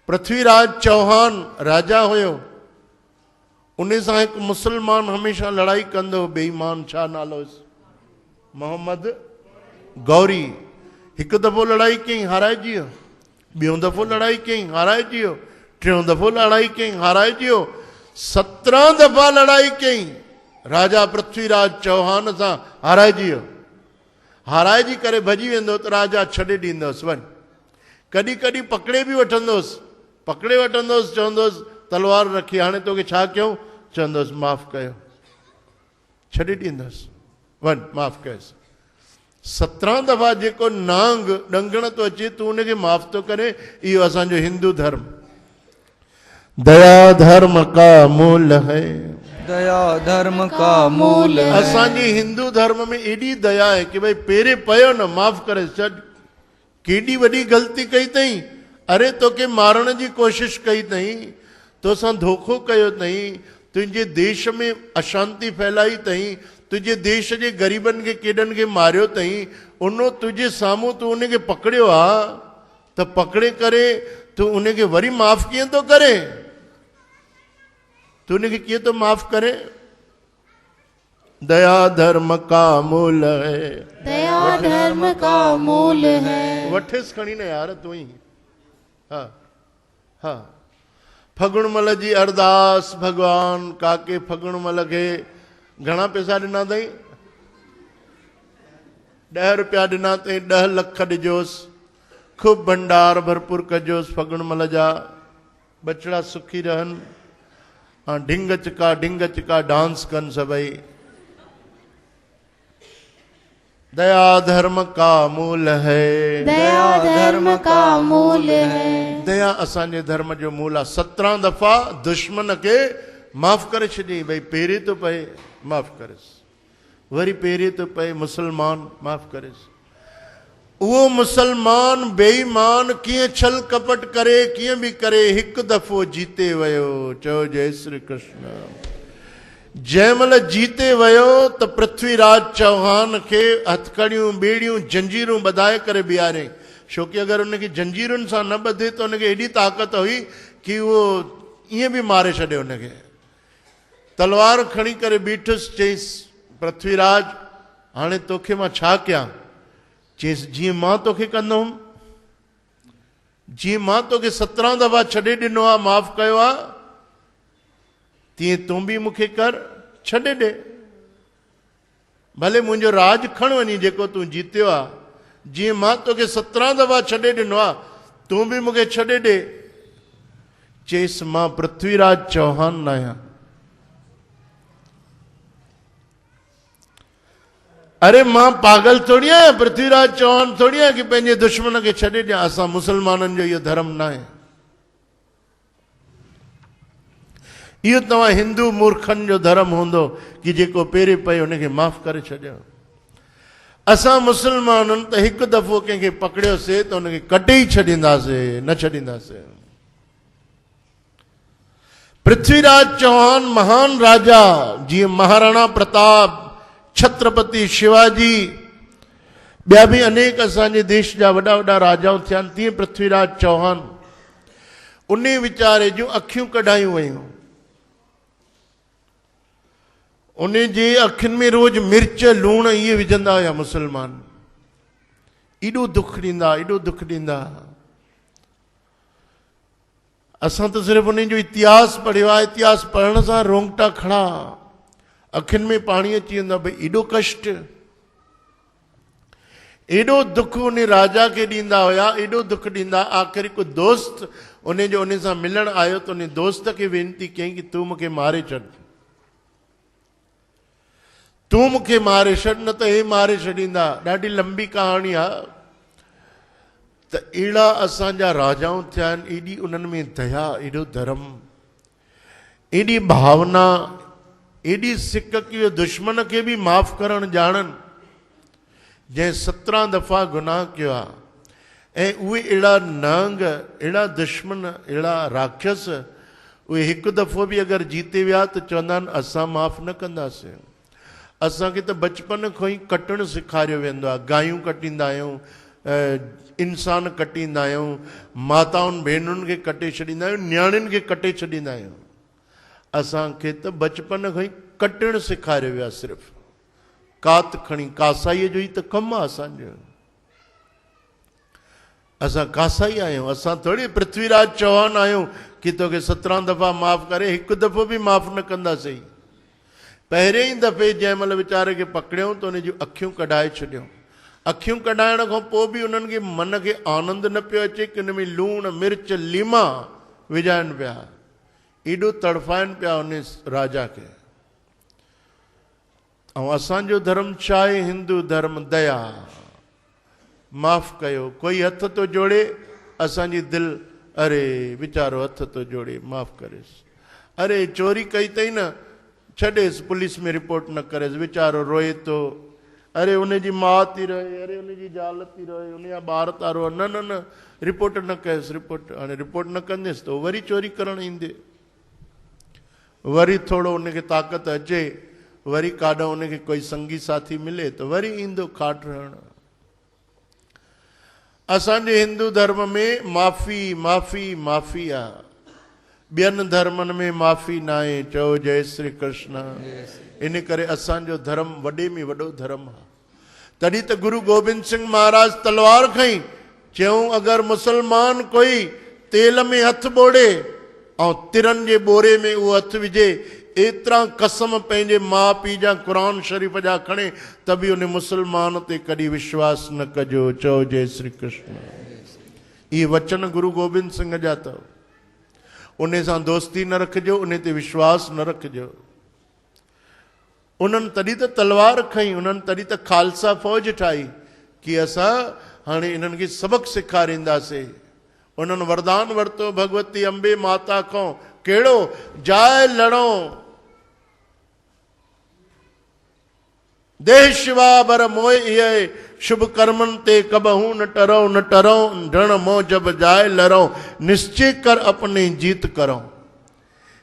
[SPEAKER 1] पृथ्वीराज चौहान राजा हुयो, उन सां हिकु मुस्लमान हमेशह लड़ाई कंदो, बेईमान, छा नालो हुयुसि, मोहम्मद गौरी। हिकु दफ़ो लड़ाई कयईं, हाराइजी वियो, ॿियों दफ़ो लड़ाई कयईं, हाराइजी वियो, टियों दफ़ो लड़ाई कयईं, हाराइजी वियो, 17 दफ़ा लड़ाई कयईं, राजा पृथ्वीराज चौहान सां हाराइजी वियो। हाराइजी करे भॼी वेंदो त राजा छॾे ॾींदोसि, वञ। कॾहिं कॾहिं पकड़े बि वठंदोसि, पकड़े वठंदोसि, चवंदोसि तलवार रखी, हाणे तोखे छा कयूं, चवंदोसि माफ़ कयो, छॾे ॾींदोसि, वञ माफ़ कयोसि। 17 दफ़ा जेको नांग ॾंगण थो अचे तूं उनखे माफ़ थो करे। इहो असांजो हिंदू धर्म। दया धर्म का मूल है।
[SPEAKER 2] दया धर्म का मूल है।
[SPEAKER 1] असांजे हिंदू धर्म में एॾी दया आहे कि भई पेरे पयो न, माफ़ करे छॾ। केॾी वॾी ग़लती कई अथई, अरे तोखे मारण जी कोशिश कई अथई, तोसां धोखो कयो अथई, तुंहिंजे देश में अशांति फैलाई अथई, तुंहिंजे देश जे ग़रीबनि खे केॾनि खे मारियो अथई, उन तुंहिंजे साम्हूं तूं उनखे पकड़ियो आहे त पकड़े करे तूं उनखे वरी माफ़ कीअं थो करे? तूं उनखे कीअं थो माफ़ करे? दया धर्म का मूल है।
[SPEAKER 3] दया धर्म का मूल है।
[SPEAKER 1] वठेसि खणी न यार तूं ई। हा हा, फगुणमल जी अरदास भगवान काके फगुणमल खे घणा पैसा ॾिना अथई? 10 रुपया ॾिना अथई, 10 लख ॾिजोसि, ख़ूब भंडार भरपूर कजोसि फगुणमल जा, बचड़ा सुखी रहनि। हाँ, ढिंग चिका डांस कनि सभई। दया धर्म का मूल है।
[SPEAKER 3] दया धर्म का मूल है।
[SPEAKER 1] दया असांजे धर्म जो मूल आहे। 17 दफ़ा दुश्मन खे माफ़ करे छॾी, भई पेरे थो पए माफ़ करेसि, वरी पेरे थो पए मुस्लमान माफ़ करेसि। उहो मुसलमान बेईमान कीअं छल कपट करे कीअं बि करे हिकु दफ़ो जीते वियो। चओ जय श्री कृष्ण। जंहिंमहिल जीते वियो त पृथ्वीराज चौहान खे हथकड़ियूं ॿेड़ियूं जंजीरूं ॿधाए करे बीहारे। छोकी अगरि उनखे जंजीरुनि सां न ॿधे त उनखे एॾी ताक़त हुई कि उहो ईअं बि मारे छॾे उनखे। तलवार खणी करे बीठुसि, चईसि पृथ्वीराज हाणे तोखे मां छा कयां? चईसि जीअं मां तोखे कंदुमि, जीअं मां तोखे 17 दफ़ा छॾे ॾिनो आहे, माफ़ कयो आहे, तीअं तूं बि मूंखे कर, छॾे ॾे। भले मुंहिंजो राज खण वञी जेको तूं जीतियो आहे, जीअं मां तोखे 17 दफ़ा छॾे ॾिनो आहे, तूं बि मूंखे छॾे ॾे। चईसि मां पृथ्वीराज चौहान न आहियां। अरे मां पागल थोड़ी आहियां, पृथ्वीराज चौहान थोड़ी आहियां कि पंहिंजे दुश्मन खे छॾे ॾियां। असां मुसलमाननि जो इहो धर्म न आहे। इहो तव्हां हिंदू मूर्खनि जो धर्म हूंदो कि जेको पेरे पए उनखे माफ़ करे छॾियो। असां मुसलमाननि त हिकु दफ़ो कंहिंखे पकड़ियोसीं त उनखे कटे ई छॾींदासीं, न छॾींदासीं। पृथ्वीराज चौहान महान राजा, जीअं महाराणा प्रताप, छत्रपति शिवाजी, ॿिया बि अनेक असांजे देश जा वॾा वॾा राजाऊं थिया आहिनि, तीअं पृथ्वीराज चौहान। उन वीचारे जूं अखियूं कढायूं वयूं। उन जे अखियुनि में रोज़ मिर्च लूण इहे विझंदा हुया मुसलमान। एॾो दुख ॾींदा, एॾो दुख ॾींदा। असां त सिर्फ़ु उन जो इतिहास पढ़ियो आहे। इतिहास पढ़ण सां रोंगटा खड़ा, अखियुनि में पाणी अची वेंदो आहे। भई एॾो कष्ट, एॾो दुख उन राजा खे ॾींदा हुया, एॾो दुख ॾींदा। आख़िर हिकु दोस्त उन जो उन सां मिलण आयो त उन दोस्त खे वेनिती कयईं कि तूं मूंखे मारे छॾ, तूं मूंखे मारे छॾ, न त हे मारे छॾींदा। ॾाढी लंबी कहाणी आहे। त अहिड़ा असांजा राजाऊं थिया आहिनि। एॾी उन्हनि में दया, एॾो धर्म, एॾी भावना, एॾी सिक कि उहे दुश्मन खे बि माफ़ करणु ॼाणनि। जंहिं 17 दफ़ा गुनाह कयो आहे, ऐं उहे अहिड़ा नांग, अहिड़ा दुश्मन, अहिड़ा राक्षस, उहे हिकु दफ़ो बि अगरि जीते विया त चवंदा आहिनि असां माफ़ न कंदासीं। असांखे त बचपन खां ई कटणु सेखारियो वेंदो आहे। गायूं कटींदा आहियूं, इंसान कटींदा आहियूं, माताउनि भेनरुनि खे कटे छॾींदा आहियूं, नियाणियुनि खे कटे छॾींदा आहियूं। असांखे त बचपन खां ई कटणु सेखारियो वियो आहे। सिर्फ़ु कात खणी, कासाईअ जो ई त कमु आहे असांजो। असां कासाई आहियूं। असां थोरी पृथ्वीराज चौहान आहियूं कि तोखे 17 दफ़ा माफ़ करे, हिकु दफ़ो बि माफ़ न कंदासीं। पहिरें ई दफ़े जंहिं महिल वीचारे खे पकड़ियऊं त उन जूं अखियूं कढाए छॾियऊं। अखियूं कढाइण खां पोइ बि उन्हनि खे मन खे आनंद न पियो अचे कि उन में लूणु मिर्च लीमा विझाइनि पिया। एॾो तड़फाइनि पिया उन राजा खे। ऐं असांजो धर्म छा आहे? हिंदू धर्म दया, माफ़ कयो। कोई हथ थो जोड़े, असांजी दिलि अरे वीचारो हथ थो जोड़े, माफ़ करेसि। अरे चोरी कई अथई न, छॾेसि, पुलिस में रिपोर्ट न करेसि, वीचारो रोए थो। अरे उनजी माउ थी रहे, अरे उनजी ज़ाल थी रहे, उनजा ॿार था रोअनि, न न न रिपोर्ट न कयसि। रिपोर्ट हाणे रिपोर्ट न कंदेसि त वरी चोरी करणु ईंदे। वरी थोरो उनखे ताक़त अचे, वरी काॾो उनखे कोई संगी साथी मिले त वरी ईंदो खाट रहणु। असांजे हिंदू धर्म में माफ़ी माफ़ी माफ़ी आहे। ॿियनि धर्मनि में माफ़ी न आहे। चओ जय श्री कृष्ण। इन करे असांजो धर्म वॾे में वॾो धर्म आहे। तॾहिं त गुरु गोबिंद सिंह महाराज तलवार खईं, चयूं अगरि मुसलमान कोई तेल में हथु ॿोड़े ऐं तिरनि जे ॿोरे में उहो हथु विझे, एतिरा कसम पंहिंजे माउ पीउ जा, क़ुर शरीफ़ जा खणे, त बि उन मुसलमान ते कॾहिं विश्वास न कजो। चओ जय श्री कृष्ण। इहे वचन गुरु गोबिंद सिंह जा अथव। उन सां दोस्ती न रखिजो, उन ते विश्वास न रखिजो। उन्हनि तॾहिं त तलवार खईं, उन्हनि तॾहिं त खालसा फ़ौज ठाही कि असां हाणे इन्हनि खे सबक़ु सेखारींदासीं। उन्हनि वरदान वरितो भगवती अंबे माता खां, कहिड़ो? जाए लड़ो देह शिवा बर मोह इहे शुभ कर्मन ते कबहू न टरो न टरो रण मोह जब जाए लरो निश्चय कर अपनी जीत करो।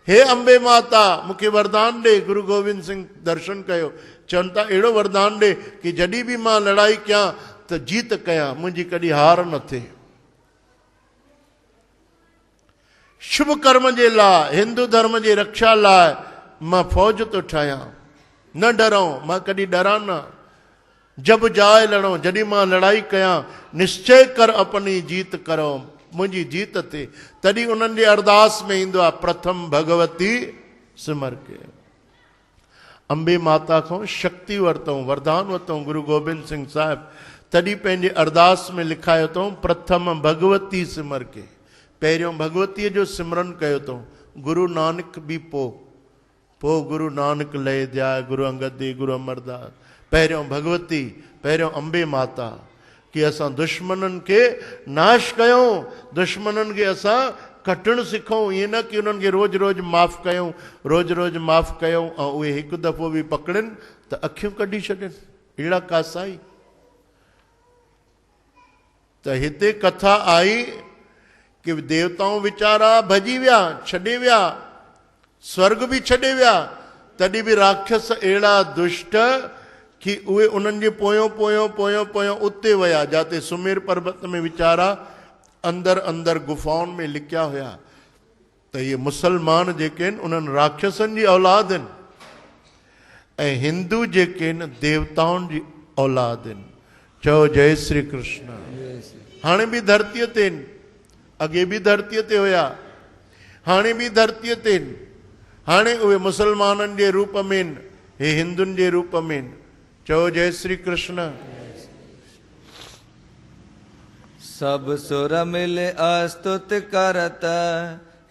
[SPEAKER 1] हे अंबे माता मूंखे वरदान ॾे। गुरु गोविंद सिंह दर्शन कयो, चवनि था अहिड़ो वरदान ॾे कि जॾहिं बि मां लड़ाई कयां त जीत कयां, मुंहिंजी कॾहिं हार न थिए। शुभ कर्म जे लाइ, हिंदू धर्म जे रक्षा लाइ मां फौज तो ठाहियां, न डरूं, मां कॾहिं डरां न। जब जाए लड़ो, जॾहिं मां लड़ाई कयां, निश्चय कर अपनी जीत करो, मुंहिंजी जीत थिए। तॾहिं उन्हनि जे अरदास में ईंदो आहे प्रथम भगवती सिमर के। अंबे माता खां शक्ति वरितऊं, वरदान वरितऊं गुरु गोबिंद सिंह साहिब, तॾहिं पंहिंजे अरदास में लिखायो अथऊं प्रथम भगवती सिमर के। पहिरियों भगवतीअ जो सिमरन कयो अथऊं। गुरु नानक बि पोइ गुरु नानक लय ध्याय, गुरु अंगद देव, गुरु अमरदास। पहिरियों भगवती, पहिरियों अंबे माता, कि असां दुश्मननि खे नाश कयूं, दुश्मननि खे असां कटणु सिखूं। ईअं न कि उन्हनि खे रोज़ रोज़ माफ़ु कयूं, रोज़ रोज़ माफ़ु कयूं ऐं उहे हिकु दफ़ो बि पकड़नि त अखियूं कढी छॾनि। अहिड़ा कासाई त हिते कथा आई कि देवताऊं वीचारा भॼी विया, छॾे विया, स्वर्ग बि छॾे विया, तॾहिं बि राक्षस अहिड़ा दुष्ट कि उहे उन्हनि जे पोयों पोयों पोयों पोयों उते विया, जिते सुमेर पर्वत में वीचारा अंदर अंदर गुफ़ाउनि में लिकिया हुया। त इहे मुसलमान जेके आहिनि उन्हनि राक्षसनि जी औलाद आहिनि ऐं हिंदू जेके आहिनि देवताउनि जी औलाद आहिनि। चओ जय श्री कृष्ण। हाणे बि धरतीअ ते आहिनि, अॻे बि धरतीअ ते हुया, हाणे बि धरतीअ ते आहिनि। हाणे उहे मुसलमाननि जे रूप में आहिनि, हे हिंदुनि जे रूप में आहिनि। चओ जय श्री कृष्ण।
[SPEAKER 2] सब सुर मिल अस्तुत करत,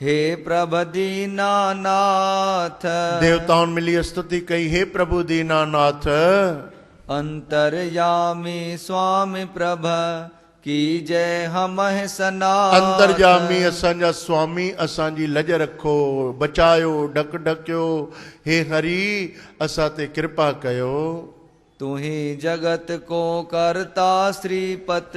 [SPEAKER 2] हे प्रभु दीनानाथ।
[SPEAKER 1] देवताउनि मिली स्तुति कई, हे प्रभु दीनानाथ।
[SPEAKER 2] अंतर्यामी स्वामी प्रभ की जय हम सनाथ।
[SPEAKER 1] अंतर्यामी असांजा स्वामी, असांजी लज रखो, बचायो, ढक ढकियो। हे हरि असां ते कृपा कयो।
[SPEAKER 2] तू ही जगत को करता श्रीपत,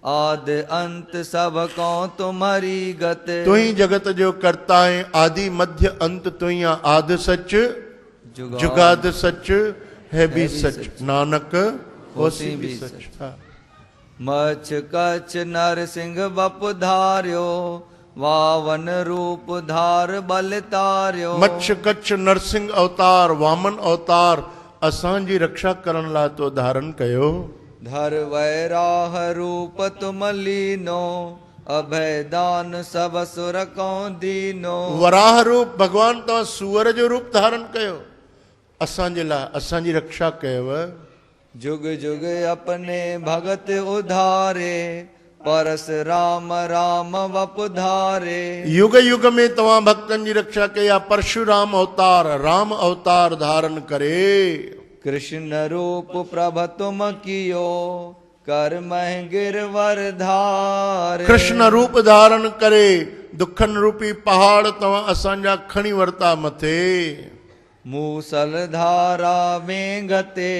[SPEAKER 2] आद अंत सब को तुम्हारी गत।
[SPEAKER 1] तू ही जगत जो करता है, आदि मध्य अंत तू ही। आद सच जुगाद सच है भी सच, नानक होसी भी सच।
[SPEAKER 2] मछ कछ नर सिंह बप धार्यो, वावन रूप धार बल तार्यो।
[SPEAKER 1] मच्छ कच्छ नरसिंह अवतार, वामन अवतार असांजी रक्षा करण लाइ तो धारण कयो।
[SPEAKER 2] धर वैराह रूप तुम लीनो, अभय दान सब सुर को दीनो।
[SPEAKER 1] वराह रूप भगवान तव्हां सूअर जो रूप धारण कयो, असांजे लाइ असांजी रक्षा कयव।
[SPEAKER 2] जुग जुग अपने भगत उधारे, परस राम राम वपुधारे।
[SPEAKER 1] युग युग में तव्हां भक्तन जी रक्षा कई आहे। परशुराम अवतार, राम अवतार धारण करे।
[SPEAKER 2] कृष्ण रूप प्रभ तुम कियो, कर मह गिरवर धारे।
[SPEAKER 1] कृष्ण रूप धारण करे दुखन रूपी पहाड़ तव्हां असांजा खणी वरता मथे।
[SPEAKER 2] मूसल धारा में गते,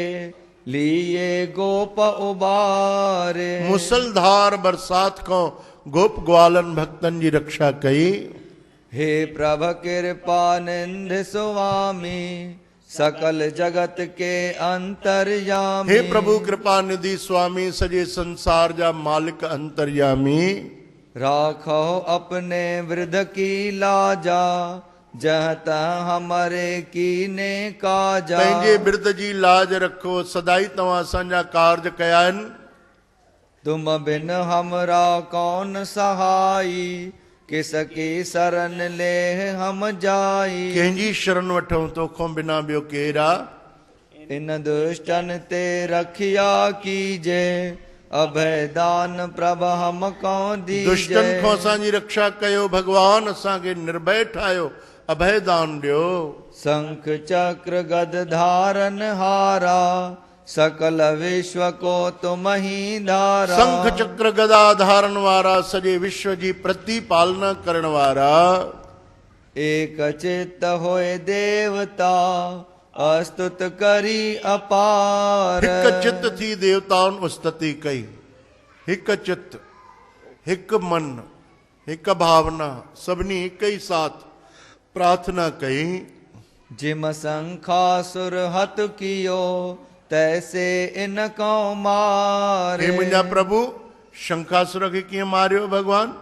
[SPEAKER 2] लिए गोप उबारे।
[SPEAKER 1] मुसलधार बरसात को गोप ग्वालन भक्तन जी रक्षा कई।
[SPEAKER 2] हे प्रभ कृपानिंद स्वामी, सकल जगत के अंतर्यामी।
[SPEAKER 1] हे प्रभु कृपा निधि स्वामी, सजे संसार जा मालिक अंतर्यामी।
[SPEAKER 2] राखो अपने वृद्ध की लाजा, जह तह हमारे कीने काजा।
[SPEAKER 1] पंहिंजे बिरद जी लाज रखो, सदाई तव्हां असांजा कार्य कया आहिनि।
[SPEAKER 2] तुम बिन हमरा कौन सहाई, किसकी शरण ले हम जाई।
[SPEAKER 1] कंहिंजी शरण वठूं तोखों बिना ॿियो केरु आहे।
[SPEAKER 2] इन दुष्टन ते रखिया कीजे, अभय दान प्रभ हम को दीजे।
[SPEAKER 1] दुष्टन खां असांजी रक्षा कयो भगवान, असांखे निर्भय ठाहियो, अभय दान ॾियो।
[SPEAKER 2] शंख चक्र गद धारन हारा, सकल विश्व को तुम ही धारा।
[SPEAKER 1] शंख चक्र गदा धारण वारा, सॼे विश्व जी प्रतिपालना करण वारा।
[SPEAKER 2] एक चित्त होए देवता, अस्तुत करी अपार।
[SPEAKER 1] हिक चित थी देवताउनि स्तुति कई। हिक चित, हिक मन, हिक भावना, सभिनी हिक ही साथ प्रार्थना कई।
[SPEAKER 2] जिम शंखासुर हत कियो तैसे इन को मारे।
[SPEAKER 1] हे मुंहिंजा प्रभु, शंखासुर खे कीअं मारियो भगवान?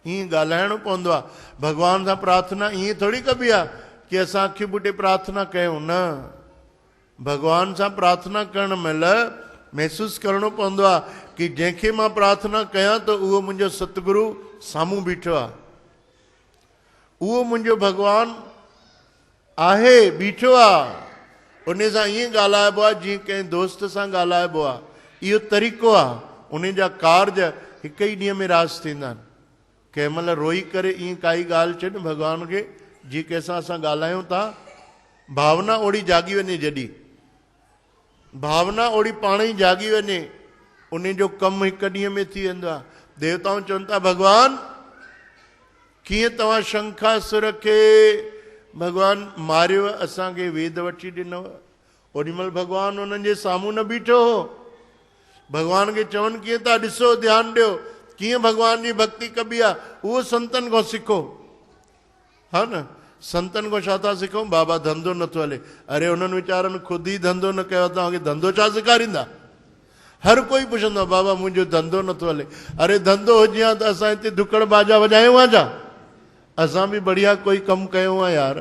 [SPEAKER 1] ईअं ॻाल्हाइणो पवंदो आहे। भगवान सां प्रार्थना ईअं थोरी कबी आहे कि असां अखि ॿुटे प्रार्थना कयूं, न। भगवान सां प्रार्थना करण महिल महसूसु करणो पवंदो आहे कि जंहिंखे मां प्रार्थना कयां त उहो मुंहिंजो सतगुरु साम्हूं बीठो आहे, उहो मुंहिंजो भगवान आहे, बीठो आहे। उन सां ईअं ॻाल्हाइबो आहे जीअं कंहिं दोस्त सां ॻाल्हाइबो आहे। इहो तरीक़ो आहे। उन जा कार्य हिकु ई ॾींहं में रास थींदा आहिनि। कंहिं महिल रोई करे ईअं काई ॻाल्हि चए न भगवान खे, जीअं कंहिंसां असां ॻाल्हायूं था, भावना ओड़ी जागी वञे। जॾहिं भावना ओड़ी पाण ई जागी वञे, उन जो कमु हिकु ॾींहं में थी वेंदो आहे। देवताऊं चवनि था, भगवान कीअं तव्हां शंखासुर खे भगवान मारियो, असांखे वेद वठी ॾिनव। ओॾी महिल भगवान उन्हनि जे साम्हूं न बीठो हो। भगवान खे चवनि कीअं था, ॾिसो, ध्यानु ॾियो, कीअं भगवान जी भक्ति कबी आहे। उहो संतनि खां सिखो, हा न। संतनि खां छा था सिखूं? बाबा धंधो नथो हले। अरे उन्हनि वीचारनि ख़ुदि ई धंधो न कयो, तव्हांखे धंधो छा सेखारींदा? हर कोई पुछंदो, बाबा मुंहिंजो धंधो नथो हले। अरे धंधो हुजे हा त असां हिते दुकड़ बाजा वॼायूं हा छा? असां बि बढ़िया कोई कमु कयूं हा यार।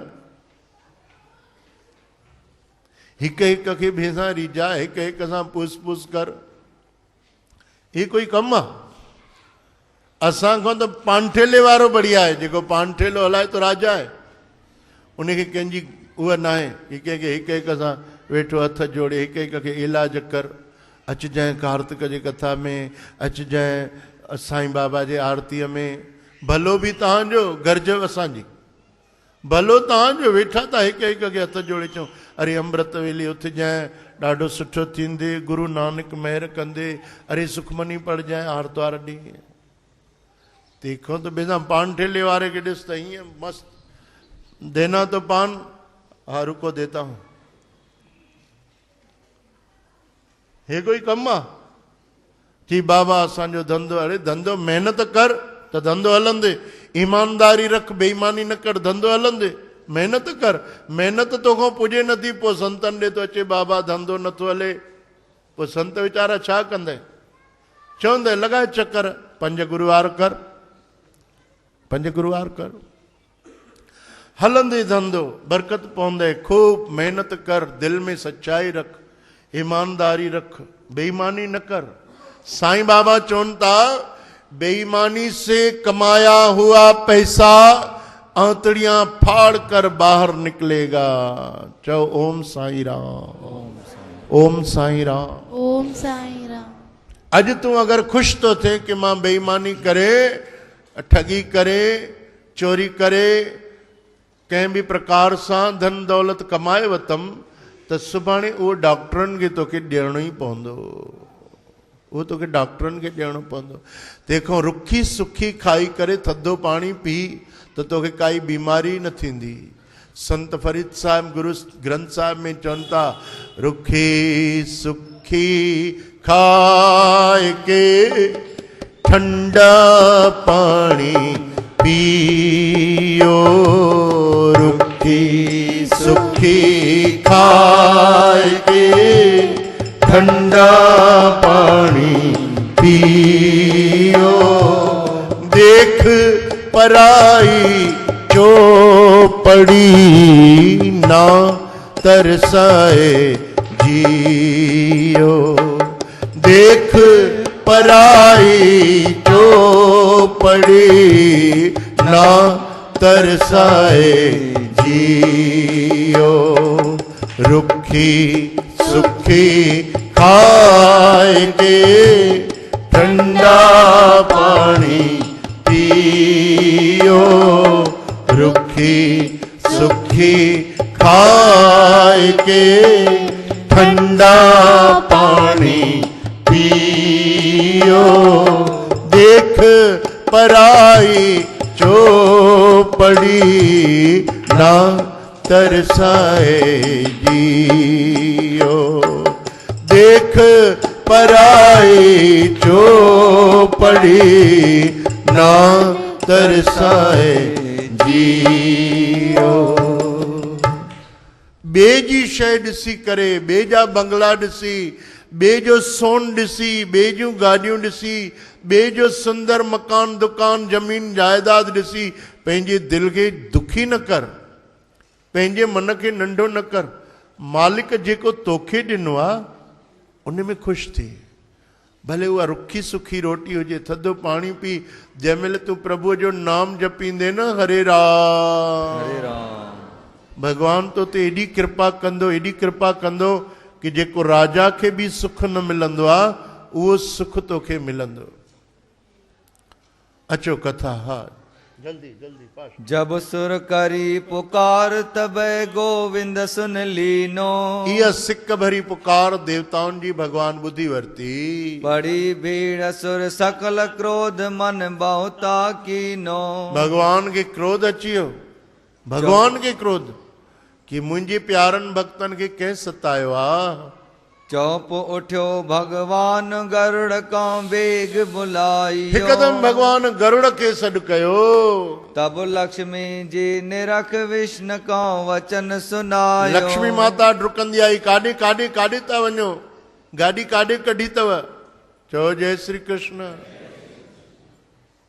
[SPEAKER 1] हिक हिक खे भेसां रीझा, हिक हिक सां पूस पूस कर, ही कोई कमु आहे? असां खां त पांठेले वारो बढ़िया आहे। जेको पांठेलो हलाए तो राजा आहे। उनखे कंहिंजी उहा न आहे कि कंहिंखे हिक हिक सां वेठो हथ जोड़े हिक हिक खे इलाज कर। अचिजांइ कार्तिक जी कथा में, अचिजांइ साईं बाबा जे आरतीअ में। भलो बि तव्हांजो, गर्ज असांजी। भलो तव्हांजो, वेठा था हिक हिक खे हथ जोड़े चऊं, अरे अमृत वेले उथिजांइ, ॾाढो सुठो थींदे, गुरु नानक महिर कंदे, अरे सुखमनी पढ़जांइ आर्तवार ॾींहुं। तंहिंखां त बेजा पान ठेले वारे खे ॾिस त हीअं मस्त, देना तो पान, हा रुको देता हूं। हे कोई कमु आहे? जी बाबा असांजो धंधो, अरे धंधो महिनत कर त धंधो हलंदे, ईमानदारी रख, बेईमानी न कर, धंधो हलंदे। महिनत कर, महिनत तोखां पुॼे नथी, पोइ संतनि ॾे थो अचे बाबा धंधो नथो हले। पोइ संत वीचारा छा कंदे? चवंदे लॻाए चकर, 5 गुरुवार कर, 5 गुरुवार कर, हलंदे धंधो, बरकत पवंदे। खूब मेहनत कर, दिल में सच्चाई रख, ईमानदारी रख, बेईमानी न कर। साईं बाबा चवनि था, बेईमानी से कमाया हुआ पैसा आंतड़ियां फाड़ कर बाहर निकलेगा। चलो ओम साईं राम, ओम साईं राम,
[SPEAKER 3] ओम साईं राम।
[SPEAKER 1] अज तू अगर खुश तो थे कि मां बेईमानी करे, ठगी करे, चोरी करे, कंहिं बि प्रकार सां धन दौलत कमाए वतम, त सुभाणे उहो डॉक्टरनि खे तोखे ॾियणो ई पवंदो। उहो तोखे डॉक्टरनि खे ॾियणो पवंदो। तंहिंखां रुखी सुखी खाई करे थधो पाणी पी त तोखे काई बीमारी न थींदी। संत फरीद साहिब गुरु ग्रंथ साहिब में चवनि था, रुखी सुखी खाए के ठंडा पानी पियो, रुखी सुखी खाए के ठंडा पानी पियो। देख पराई चौपड़ी ना तरसाए जियो। देख पराई चौपड़ी ना तरसाए जियो। रुखी सुखी खाए के ठंडा पानी पियो। रुखी सुखी खाए के ठंडा पानी पियो। देख पराई चौपड़ी ना तरसाए जियो। देख पराई चौपड़ी ना तरसाए जियो। ॿिए जी शइ ॾिसी करे, ॿिए जा बंगला ॾिसी, ॿिए जो सोन ॾिसी, ॿिए जूं गाॾियूं ॾिसी, ॿिए जो सुंदर मकान दुकान ज़मीन जायदाद ॾिसी पंहिंजे दिलि खे दुखी न कर, पंहिंजे मन खे नंढो न कर। मालिक जेको तोखे ॾिनो आहे उन में ख़ुशि थी। भले उहा रुखी सुखी रोटी हुजे, थधो पाणी पी। जंहिंमहिल तूं प्रभुअ जो नाम जपींदे न, हरे राम
[SPEAKER 2] हरे राम,
[SPEAKER 1] भगवान तो ते एॾी कृपा कंदो, एॾी कृपा कंदो कि जेको राजा खे बि सुख न मिलंदो आहे उहो सुख तोखे मिलंदो। अचो कथा। हा जल्दी जल्दी पाश।
[SPEAKER 2] जब सुर करी पुकार तब गोविंद सुन लीनो।
[SPEAKER 1] इहा सिक भरी पुकार देवताउनि जी भगवान ॿुधी वरिती।
[SPEAKER 2] बड़ी भीड़ सुर सकल क्रोध मन बहुता कीनो।
[SPEAKER 1] भगवान खे क्रोध अची वियो, भगवान खे क्रोध कि मुंहिंजे प्यारनि भक्तनि खे कंहिं सतायो आहे।
[SPEAKER 2] चौप उठियो भगवान गरुड़ का बेग बुलाइयो।
[SPEAKER 1] हिकदम भगवान गरुड़ खे सॾु कयो।
[SPEAKER 2] तब लक्ष्मी जी निरख विष्णु का वचन सुनायो।
[SPEAKER 1] लक्ष्मी माता डुकंदी आई, काॾे काॾे काॾे था वञो, गाॾी काॾे कढी अथव? चओ जय श्री कृष्ण।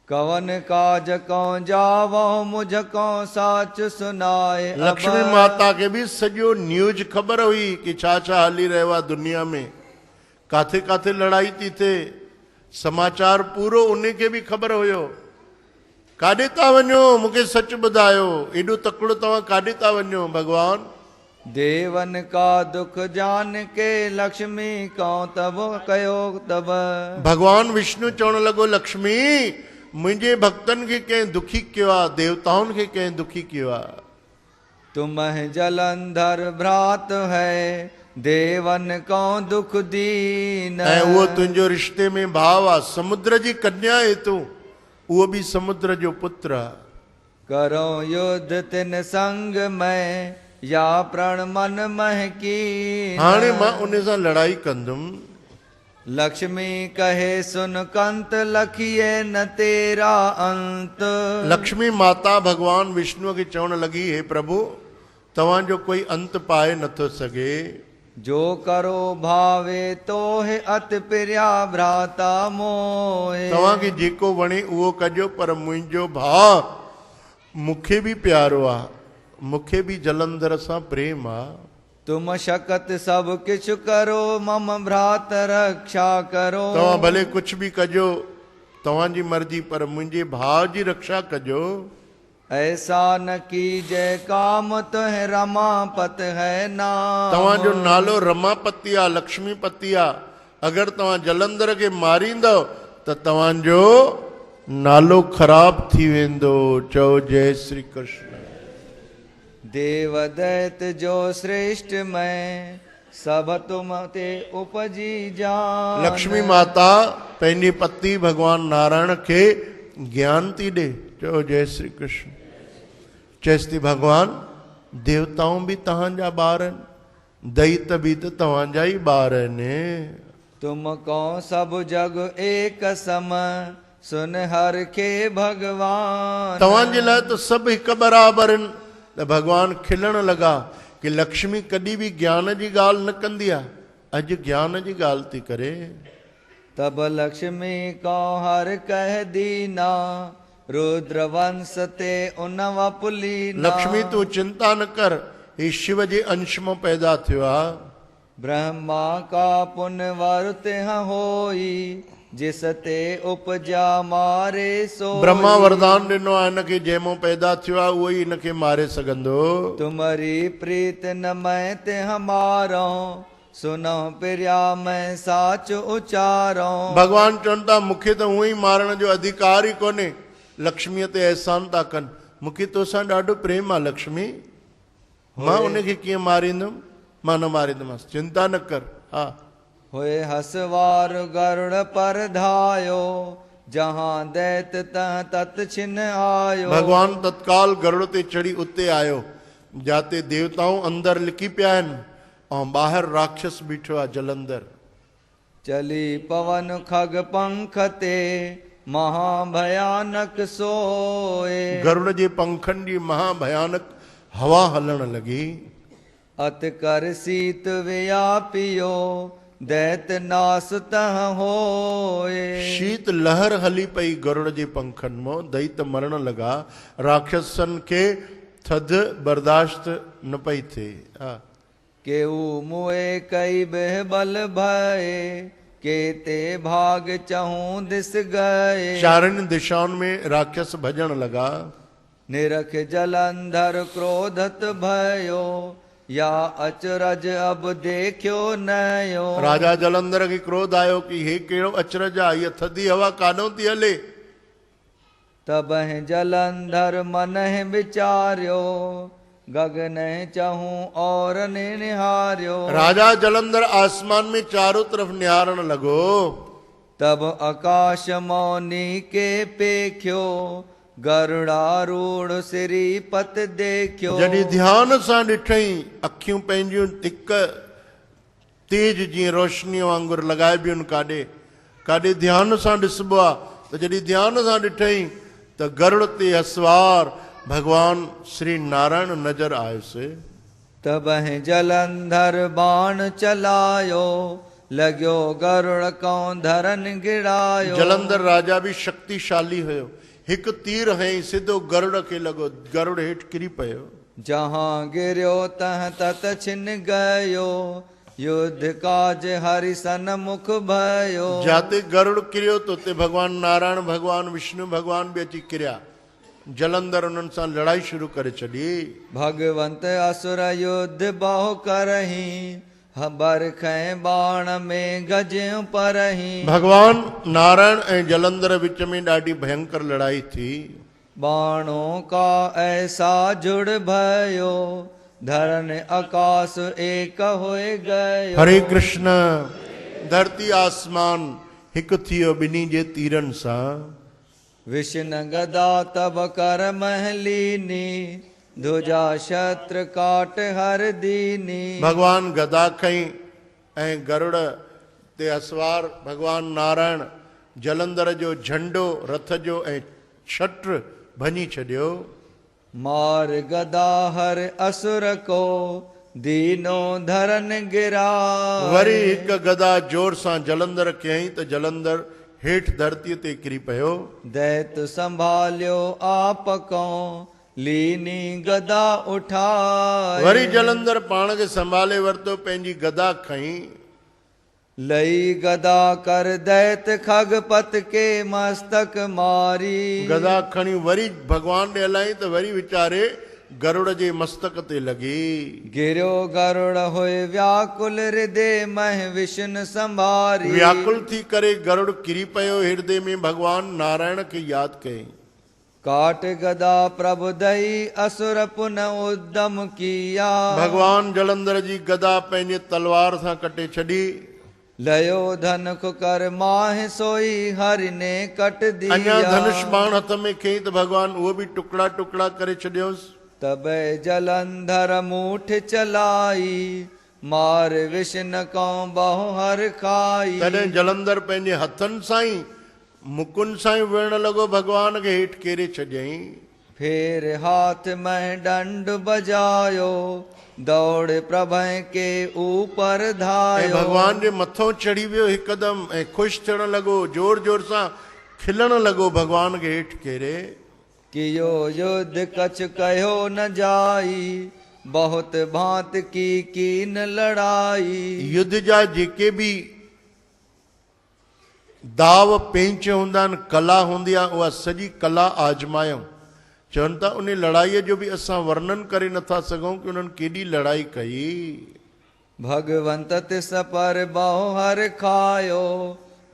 [SPEAKER 2] कवन काज कौं जावो मुझ को साच सुनाए।
[SPEAKER 1] लक्ष्मी माता खे बि सॼो न्यूज ख़बर हुई कि छा छा हली रहियो आहे दुनिया में, काथे काथे लड़ाई थी थिए। समाचार पूरो उन खे बि ख़बर हुयो। काॾे था वञो, मूंखे सच ॿुधायो, एॾो तकिड़ो तव्हां काॾे था वञो? भगवान
[SPEAKER 2] देवन का दुख जान के लक्ष्मी को तब कयो तब।
[SPEAKER 1] भगवान विष्णु चवण लॻो, लक्ष्मी मुंहिंजे भक्तनि खे कंहिं दुखी कयो आहे, देवताउनि खे कंहिं दुखी कयो आहे।
[SPEAKER 2] तुम जलंधर भ्रात है देवन को दुख दीन।
[SPEAKER 1] ऐं उहो तुंहिंजो रिश्ते में भाव आहे, समुद्र जी कन्या आहे तूं, उहो बि समुद्र जो पुत्र आहे।
[SPEAKER 2] करो युद्ध तिन संग में या प्रण मन महकी।
[SPEAKER 1] हाणे मां उन सां लड़ाई कंदुमि।
[SPEAKER 2] लक्ष्मी कहे सुन कंत लखिए न तेरा अंत।
[SPEAKER 1] लक्ष्मी माता भगवान विष्णु खे चवण लॻी, हे प्रभु तव्हांजो कोई अंत पाए नथो सघे।
[SPEAKER 2] जो करो भावे तो है अति प्रिया भ्राता मोहे।
[SPEAKER 1] तव्हांखे जेको वणे उहो कजो, पर मुंहिंजो भाउ मूंखे बि प्यारो आहे, मूंखे बि जलंधर सां प्रेम आहे।
[SPEAKER 2] तुम शकत सब किछु करो मम भ्रात रक्षा करो।
[SPEAKER 1] तव्हां भले कुछ भी कजो, तव्हांजी मर्जी, पर मुंहिंजे भाउ जी रक्षा कजो।
[SPEAKER 2] ऐसा न कीजे काम तुह रमापत है नाम।
[SPEAKER 1] तव्हांजो नालो रमापति आहे, लक्ष्मीपति आहे। अगरि तव्हां जलंधर खे मारींदव त तव्हांजो नालो ख़राब थी वेंदो। चओ जय श्री कृष्ण।
[SPEAKER 2] देव दैत जो श्रेष्ठ मैं सब तुम ते उपजी जान।
[SPEAKER 1] लक्ष्मी माता पंहिंजे पति भगवान नारायण खे ज्ञान थी ॾे। चओ जय श्री कृष्ण। चएसि थी भगवान देवताऊं बि तव्हांजा ॿार आहिनि, दैत बि त तव्हांजा ई ॿार आहिनि।
[SPEAKER 2] तुम को सब जग एक सम सुन हर के भगवान।
[SPEAKER 1] तव्हांजे लाइ त सभु हिकु बराबरि आहिनि। त भगवान खिलण लॻा कि लक्ष्मी कॾहिं बि ज्ञान जी ॻाल्हि न कंदी आहे, अॼु ज्ञान जी ॻाल्हि थी करे।
[SPEAKER 2] तब लक्ष्मी को हर कह दीना रुद्र वंश ते उनव पुलीना।
[SPEAKER 1] लक्ष्मी तूं चिंता न कर, ही शिव जे अंश मां पैदा थियो आहे।
[SPEAKER 2] ब्रह्मा का पुण्य वरते होई जिस ते उपजा मारे सो।
[SPEAKER 1] ब्रह्मा वरदान ॾिनो आहे हिनखे, जंहिंमो पैदा थियो आहे उहो ई हिनखे मारे सघंदो।
[SPEAKER 2] तुम्हारी प्रीत न मैं ते हमारो सुनो प्रिया मैं साच उचारो।
[SPEAKER 1] भगवान चवनि था मूंखे त हूअं ई मारण जो अधिकार ई कोन्हे, लक्ष्मीअ ते अहसान था कनि। मूंखे तोसां ॾाढो प्रेम आहे लक्ष्मी, मां उनखे कीअं मारींदुमि? मां न मारींदुमि, चिंता न कर। हा
[SPEAKER 2] होए हसवार गरुड़ पर धायो जहां दैत तह तत छिन आयो।
[SPEAKER 1] भगवान तत्काल गरुड़ ते चढ़ी उते आयो। जाते देवताऊं अंदर लिकी पिया आहिनि ऐं ॿाहिरि राक्षस बीठो आहे जलंधर।
[SPEAKER 2] चली पवन खग पंख ते महाभयानक सोए।
[SPEAKER 1] गरुड़ जे पंखनि जी महाभयानक हवा हलण लॻी।
[SPEAKER 2] अत कर सीत व्यापियो दैत नास तह होए।
[SPEAKER 1] शीत लहर हली पई गरुड़ जे पंखनि मां, दैत मरण लॻा, राक्षसनि खे थधि बर्दाश्त न पई थिए।
[SPEAKER 2] केऊ मुए कई बेबल भये के ते भाग चहूं दिस गए।
[SPEAKER 1] चारनि दिशाउनि में राक्षस भॼण लॻा।
[SPEAKER 2] निरख जलंधर क्रोधत भयो या अचरज अब देखियो नयो।
[SPEAKER 1] राजा जलंधर खे क्रोध आयो कि हे कहिड़ो अचरज आहे, इहा थधी हवा काॾों थी हले।
[SPEAKER 2] तबह जलंधर मन विचारियो गगन चहूं और निहारियो।
[SPEAKER 1] राजा जलंधर आसमान में चारों तरफ निहारण लॻो।
[SPEAKER 2] तब आकाश मौनी के पेख्यो गरुड़ारूढ़ श्रीपत देखियो।
[SPEAKER 1] जॾहिं ध्यान सां ॾिठई, अखियूं पंहिंजियूं हिक तेज जीअं रोशनीअ वांगुरु लॻाइबियूं काॾे काॾे ध्यान सां ॾिसबो आहे, त जॾहिं ध्यान सां ॾिठई त गरुड़ ते असवार भगवान श्री नारायण नजर आयुसि।
[SPEAKER 2] तबह जलंधर बाण चलायो लॻियो गरुड़ कौं धरन गिरायो।
[SPEAKER 1] जलंधर राजा भी शक्तिशाली हुयो, हिकु तीर हंई सिधो गरुड़ खे लॻो, गरुड़ हेठि किरी पियो।
[SPEAKER 2] जहां गिरियो तह तत छिन गयो युद्ध काज हरि सन मुख भयो।
[SPEAKER 1] जाते गरुड़ किरियो तो ते भगवान नारायण भगवान विष्णु भगवान भी अची किरिया। जलंधर उन्हनि सां लड़ाई शुरू करे छॾी।
[SPEAKER 2] भगवंत असुर युद्ध बहु करही बरखै बाण में गज्यूं परही।
[SPEAKER 1] भगवान नारायण ऐं जलंधर विच में ॾाढी भयंकर लड़ाई थी।
[SPEAKER 2] बाणों का ऐसा जुड़ भयो धरन आकाश एक होए गयो।
[SPEAKER 1] हरे कृष्ण। धरती आसमान हिकु थी वियो ॿिन्ही जे तीरनि सां।
[SPEAKER 2] विष्णु गदा तब कर महलीनी ध्वजा शस्त्र काट हर दीनी।
[SPEAKER 1] भगवान गदा खई ऐं गरुड़ ते असवार भगवान नारायण जलंधर जो झंडो रथ जो ऐं छत्र भञी छॾियो।
[SPEAKER 2] मार गदा हर असुर को दीनो धरन गिरा।
[SPEAKER 1] वरी हिकु गदा जोर सां जलंधर कयईं त जलंधर हेठि धरतीअ ते किरी पियो।
[SPEAKER 2] दैत संभालियो आप को लीनी गदा उठाए।
[SPEAKER 1] वरी जलंधर पाण खे संभाले वरितो, पंहिंजी गदा खई।
[SPEAKER 2] लई गदा कर दैत खगपत के मस्तक मारी।
[SPEAKER 1] गदा खणी वरी भगवान ॾे हलाई त वरी वीचारे गरुड़ जे मस्तक ते लॻी।
[SPEAKER 2] गिरियो गरुड़ होए व्याकुल हृदय मह विष्णु संभारी।
[SPEAKER 1] व्याकुल थी करे गरुड़ किरी पियो, हृदय में भगवान नारायण खे यादि कयईं।
[SPEAKER 2] काट गदा प्रभु दई असुर पुनः उद्दम किया।
[SPEAKER 1] भगवान जलंधर जी गदा पंहिंजे तलवार सां कटे छॾी।
[SPEAKER 2] लयो धनुख कर माह सोई हरि ने कट दिया।
[SPEAKER 1] अञा धनुष बाण हथ में खई त भगवान उहो बि टुकड़ा टुकड़ा करे छॾियोसि।
[SPEAKER 2] तबे जलंधर मूठ चलाई मार विष्णु को बहु हर खाई।
[SPEAKER 1] तॾहिं जलंधर पंहिंजे हथनि सां ई मुकुन सां ई विढ़ण लॻो, भगवान खे हेठि केरे छॾियईं।
[SPEAKER 2] फेर हाथ में डंड बजायो दौड़ प्रभय के ऊपर धायो।
[SPEAKER 1] भगवान जे मथों चढ़ी वियो हिकदम ऐं ख़ुशि थियण लॻो, जोर जोर सां खिलण लॻो भगवान खे हेठि केरे।
[SPEAKER 2] कियो युद्ध कछ कहो न जाई बहुत भांत की न लड़ाई।
[SPEAKER 1] युद्ध जा जेके बि दाव पेंच हूंदा आहिनि, कला हूंदी आहे, उहा सॼी कला आजमायूं। चवनि था उन लड़ाईअ जो बि असां वर्णन करे नथा सघूं कि उन्हनि केॾी लड़ाई कई।
[SPEAKER 2] भगवंत तिस पर बहु हर खायो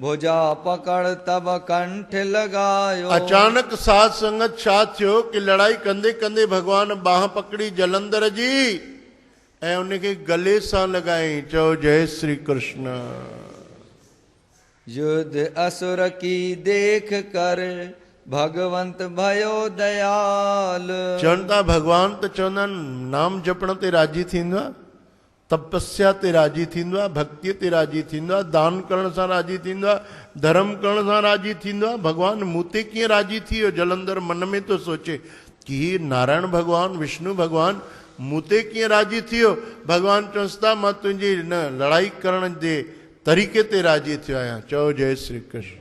[SPEAKER 2] भुजा पकड़ तब कंठ लगायो।
[SPEAKER 1] अचानक साध संगत छा थियो कि लड़ाई कंदे कंदे भगवान बाह पकड़ी जलंधर जी ऐं उनखे गले सां लॻाई। चओ जय श्री कृष्ण।
[SPEAKER 2] युद्ध असुर की देख कर भगवंत भयो दयाल।
[SPEAKER 1] चवनि था भगवान त चवंदा आहिनि नाम जपण ते राजी थींदो आहे, तपस्या ते राजी थींदो आहे, भक्तीअ ते राजी थींदो आहे, दान करण सां राजी थींदो आहे, धर्म करण सां राजी थींदो आहे। भगवान मूं ते कीअं राजी थी वियो? जलंधर मन में तो सोचे कि ही नारायण भगवान विष्णु भगवान मूं ते कीअं राजी थी वियो? भगवान चवंसि था मां तुंहिंजी हिन लड़ाई करण जे तरीक़े ते राजी थियो आहियां। चओ जय श्री कृष्ण।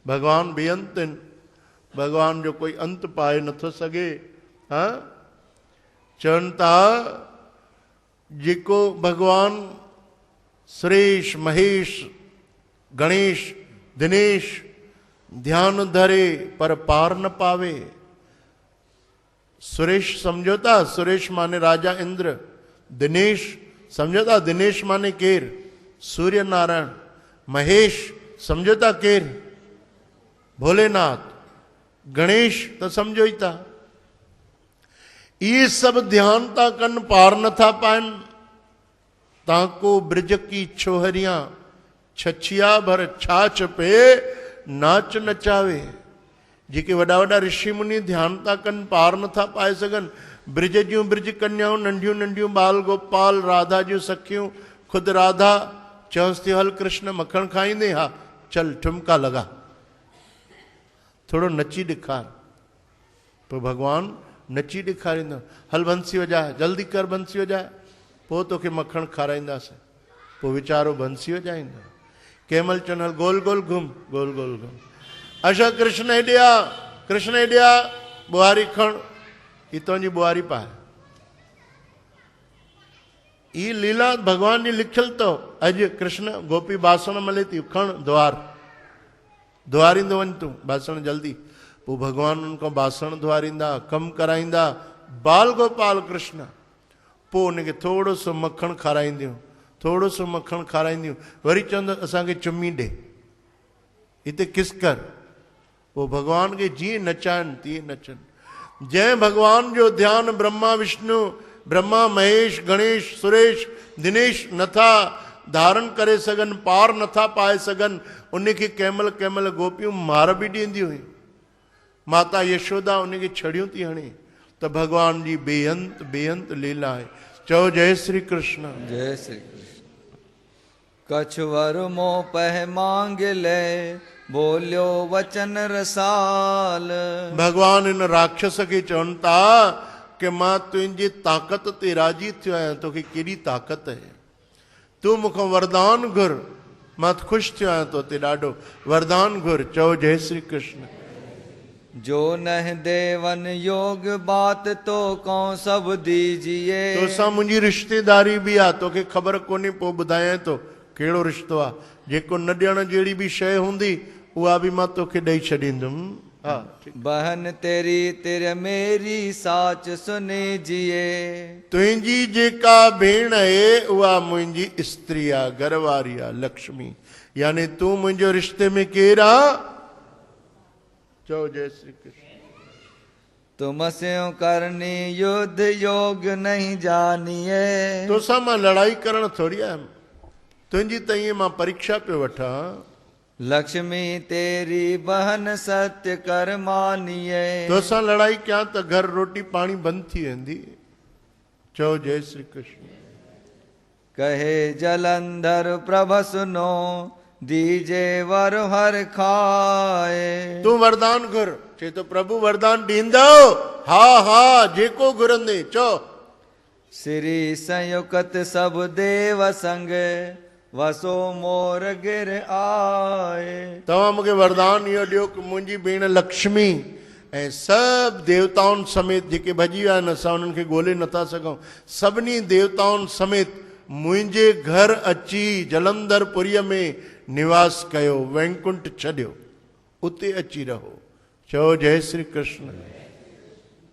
[SPEAKER 1] भगवान बेअंत आहिनि, भगवान जो कोई अंत पाए नथो सघे। हाँ चवनि था जेको भगवान सुरेश महेश गणेश दिनेश ध्यान धरे पर पार न पावे। सुरेश समझो था? सुरेश माने राजा इंद्र। दिनेश समझो था? दिनेश माने केर? सूर्य नारायण। महेश समझो था केर? भोलेनाथ। गणेश तो समझो ही था। ये सब ध्यान ता कन पार न था पान। ताको ब्रज की छोहरियां छछिया भर छाछ पे नाच नचावे। जेके वॾा वॾा ऋषि मुनि ध्यान था कन पार न था पाए सघन। ब्रज जूं ब्रज कन्याऊं नंढियूं नंढियूं बाल गोपाल राधा जूं सखियूं खुद राधा चवंसि थी हल कृष्ण मखण खाईंदे? हा चल ठुमका लगा, थोड़ो नची ॾेखार। पोइ भगवान नची ॾेखारींदो। हल बंसी वॼाए, जल्दी कर बंसी वॼाए, पोइ तोखे मखण खाराईंदासीं। पोइ वीचारो बंसी वॼाईंदो। कंहिं महिल चवनि हल गोल गोल घुम, गोल गोल घुम। अच्छा कृष्ण हेॾे आ, कृष्ण हेॾे आ, बुहारी खण, ही तुंहिंजी बुहारी पाए। ई लीला भगवान जी लिखियल अथव। अॼु कृष्ण गोपी बासण मले थी, खण द्वार, धुआरींदो वञ तूं बासण जल्दी। पोइ भगवान उनखां बासण धुआरींदा, कमु कराईंदा, बाल गोपाल कृष्ण। पोइ उनखे थोरो सो मखण खाराईंदियूं, थोरो सो मखण खाराईंदियूं, वरी चवंदो असांखे चुमी ॾे, हिते किस कर। पोइ भगवान खे जीअं नचाइनि तीअं नचनि। जंहिं भगवान जो ध्यानु ब्रह्मा विष्णु ब्रह्मा महेश गणेश सुरेश दिनेश नथा धारण करे सघनि, पार नथा पाए सघनि, उनखे कंहिं महिल गोपियूं मार बि ॾींदियूं हुयूं। माता यशोदा उनखे छड़ियूं थी हणे। त भगवान जी बेअंत बेअंत लीला आहे। चओ जय श्री कृष्ण।
[SPEAKER 2] जय श्री कृष्ण। कछुवर मोह पह मांग ले बोलियो वचन रसाल।
[SPEAKER 1] भगवान इन राक्षस खे चवनि था कि मां तुंहिंजी ताक़त ते राजी थियो आहियां। तोखे केॾी ताक़त आहे? तूं मूंखां वरदान घुर, मां ख़ुशि थियो आहियां तो ते ॾाढो। वरदान घुर। चओ जय श्री कृष्ण।
[SPEAKER 2] जो नह देवन योग बात तो कौन सब दीजिए।
[SPEAKER 1] तोसां मुंहिंजी रिश्तेदारी बि आहे, तोखे ख़बर कोन्हे, पोइ ॿुधायां थो कहिड़ो रिश्तो आहे। जेको न ॾियण जहिड़ी बि शइ हूंदी उहा बि मां तोखे ॾेई छॾींदुमि। हा
[SPEAKER 2] बहन तेरी तिर मेरी साच सुने जिए।
[SPEAKER 1] तुंहिंजी जेका भेण आहे उहा मुंहिंजी स्त्री आहे, घरवारी आहे, लक्ष्मी। यानी तूं मुंहिंजो रिश्ते में केरु आहे? चओ जय श्री कृष्ण।
[SPEAKER 2] तुम से करनी युद्ध योग नहीं जानिए।
[SPEAKER 1] तोसां मां लड़ाई करण थोड़ी आयमि, तुंहिंजी त ईअं मां परीक्षा पियो वठां।
[SPEAKER 2] लक्ष्मी तेरी बहन सत्य कर मानिए।
[SPEAKER 1] तोसां लड़ाई कयां त घर रोटी पाणी बंदि थी वेंदी। चओ जय श्री कृष्ण।
[SPEAKER 2] कहे जलंधर प्रभ सुनो दीजे वर हर खाए।
[SPEAKER 1] तूं वरदान घुर। चए तो प्रभु वरदान ॾींदो? हा हा जेको घुरंदे। चओ
[SPEAKER 2] श्री संयुक्त सब देव संग वसो मोर गिर आए।
[SPEAKER 1] तव्हां मूंखे वरदान इहो ॾियो कि मुंहिंजी भेण लक्ष्मी ऐं सभु देवताउनि समेत जेके भॼी विया आहिनि, असां उन्हनि खे ॻोल्हे नथा सघूं, सभिनी देवताउनि समेत मुंहिंजे घर अची जलंधरपुरीअ में निवास कयो, वैकुंठ छॾियो, उते अची रहो। चओ जय श्री कृष्ण।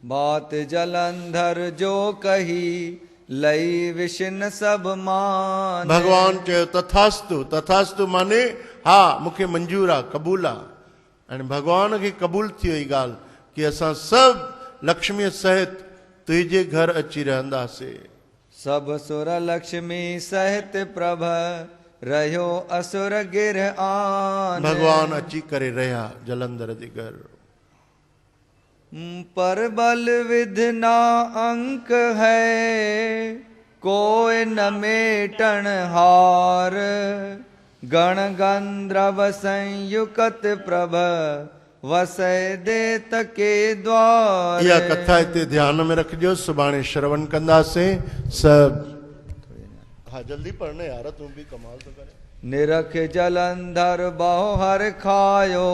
[SPEAKER 2] बात जलंधर जो कही लई विष्ण सब मान।
[SPEAKER 1] भगवान चयो तथास्तु। तथास्तु माने हा मूंखे मंजूर आहे, क़बूल आहे। ऐं भगवान खे क़बूल थी वई ॻाल्हि कि असां सभु लक्ष्मीअ सहित तुंहिंजे घर अची रहंदासीं।
[SPEAKER 2] सब सुर लक्ष्मी सहित प्रभ रहियो असुर गिर आन।
[SPEAKER 1] भगवान अची करे रहिया जलंधर जे घर।
[SPEAKER 2] पर बल विधि ना अंक है, कोय न मेटन हार। गण गंधर्व संयुक्त प्रभ, वसै देत के द्वार।
[SPEAKER 1] इहा कथा हिते ध्यान में रखिजो, सुभाणे श्रवण कंदासीं सब। हाँ जल्दी पढ़ने यार, तू भी कमाल तो करे।
[SPEAKER 2] निरख जलंधर बहु हर खायो,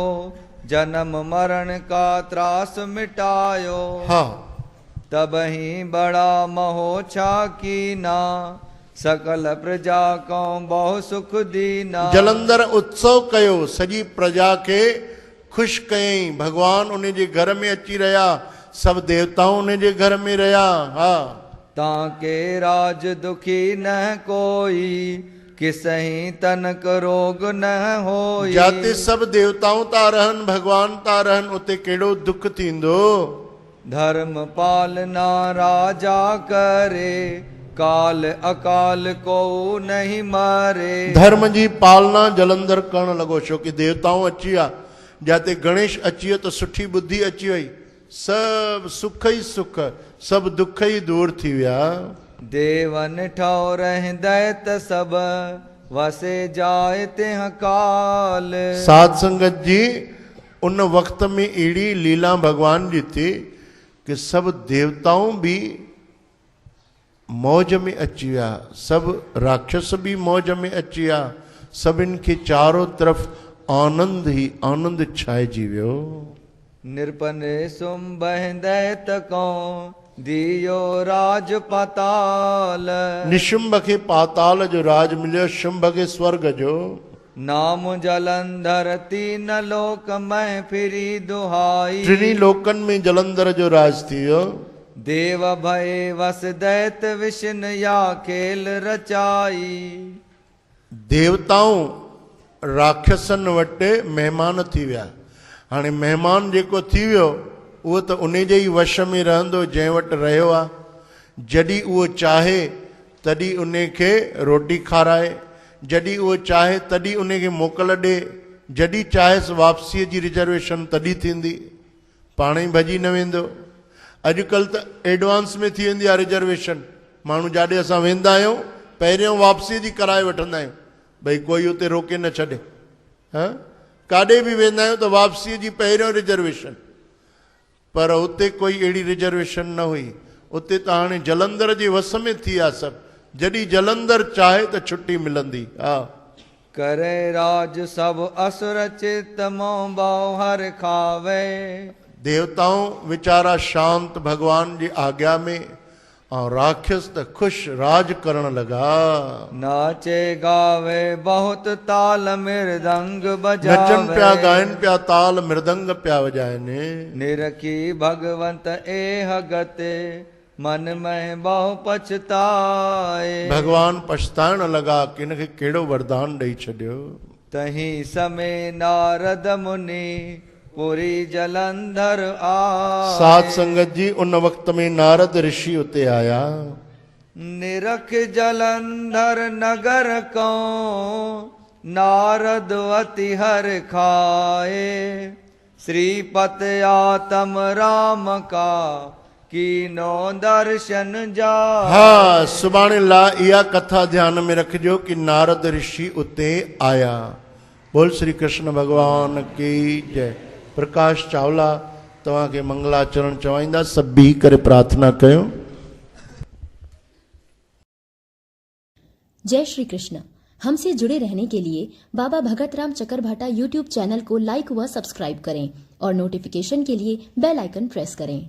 [SPEAKER 2] जन्म मरण का त्रास मिटायो।
[SPEAKER 1] हाँ
[SPEAKER 2] तब ही बड़ा महोछा कीना, सकल प्रजा को बहु सुख दीना।
[SPEAKER 1] जलंधर उत्सव कयो, सजी प्रजा के खुश कयईं। भगवान उन जे घर में अची रहा, सब देवताओं उन जे घर में रहा। हाँ
[SPEAKER 2] ताके राज दुखी न कोई, किसही तनक रोग न होई।
[SPEAKER 1] जाते सब देवताओं ता रहन, भगवान ता रहन, उते केड़ो दुख थींदो।
[SPEAKER 2] धर्म पालना राजा करे, काल अकाल को नहीं मारे।
[SPEAKER 1] धर्म जी पालना जलंधर करण लगो, छो कि देवताओं अची विया। जाते गणेश अची वियो त सुठी बुद्धि अची वई, सब सुख ही सुख, सब दुख ही दूर थी विया।
[SPEAKER 2] देवन ठौर दैत सब, वसे जाए तिह काल।
[SPEAKER 1] साध संगत जी उन वक्त में एड़ी लीला भगवान जी थी कि सब देवताओं भी मौज में अची विया, सब राक्षस भी मौज में अची विया। सभिनि खे चारों तरफ आनंद ही आनंद छाइजी वियो।
[SPEAKER 2] निरपने सुम दैत को, दियो राज पाताल।
[SPEAKER 1] निशुंभ खे पाताल जो राज मिलियो, शुंभ खे स्वर्ग जो।
[SPEAKER 2] नाम जलंधर तीन लोक में फिरी दुहाई।
[SPEAKER 1] टिनी लोकन में जलंधर जो राज थी वियो।
[SPEAKER 2] देव भय वस दैत विष्णु या खेल रचाई।
[SPEAKER 1] देवताओं राक्षसन वटि महिमान थी विया। हाणे महिमान जेको थी वियो उहो त उन जे ई वश में रहंदो, जंहिं वटि रहियो आहे। जॾहिं उहो चाहे तॾहिं उन खे रोटी खाराए, जॾहिं उहो चाहे तॾहिं उन खे मोकल ॾे, जॾहिं चाहेसि वापसीअ जी रिजर्वेशन तॾहिं थींदी, पाण ई भॼी न वेंदो। अॼुकल्ह त एडवांस में थी वेंदी आहे रिजर्वेशन। माण्हू जाॾे असां वेंदा आहियूं पहिरियों वापसीअ जी कराए वठंदा आहियूं, भई कोई उते रोके न छॾे। हां काॾे बि वेंदा आहियूं त वापसीअ जी पहिरियों रिजर्वेशन, पर उते कोई अहिड़ी रिजर्वेशन न हुई। उते त हाणे जलंधर जे वस में थी आहे सभु, जॾहिं जलंधर चाहे त छुट्टी मिलंदी। हा
[SPEAKER 2] करे राज सब असुर चित मोह बहु हर खावे।
[SPEAKER 1] देवताओं वीचारा शांत भगवान जी आज्ञा में, और राक्षस त खुश राज करण लगा।
[SPEAKER 2] नाचे गावे बहुत ताल मृदंग बजावे।
[SPEAKER 1] नचन पिया गायन पिया ताल मृदंग पिया वजाइनि।
[SPEAKER 2] निरखी भगवंत एह गते, मन में बहु पछताए।
[SPEAKER 1] भगवान पछताइण लगा कि इनखे कहिड़ो वरदान ॾेई छॾियो।
[SPEAKER 2] तही समय नारद मुनि, पुरी जलंधर आए।
[SPEAKER 1] साध संगत जी उन वक्त में नारद ऋषि उते आया।
[SPEAKER 2] निरख जलंधर नगर को, नारद अति हर खाए। श्रीपत आतम राम का, कीनो दर्शन जा।
[SPEAKER 1] हाँ सुभाणे ला इहा कथा ध्यान में रखिजो कि नारद ऋषि उते आया। बोल श्री कृष्ण भगवान की जय। प्रकाश चावला तव्हां खे मंगलाचरण चवाईंदा, सभु बीह करे प्रार्थना कयूं।
[SPEAKER 4] जय श्री कृष्ण। हमसे जुड़े रहने के लिए बाबा भगत राम चकरभाटा यूट्यूब चैनल को लाइक व सब्सक्राइब करें और नोटिफिकेशन के लिए बेल आइकन प्रेस करें।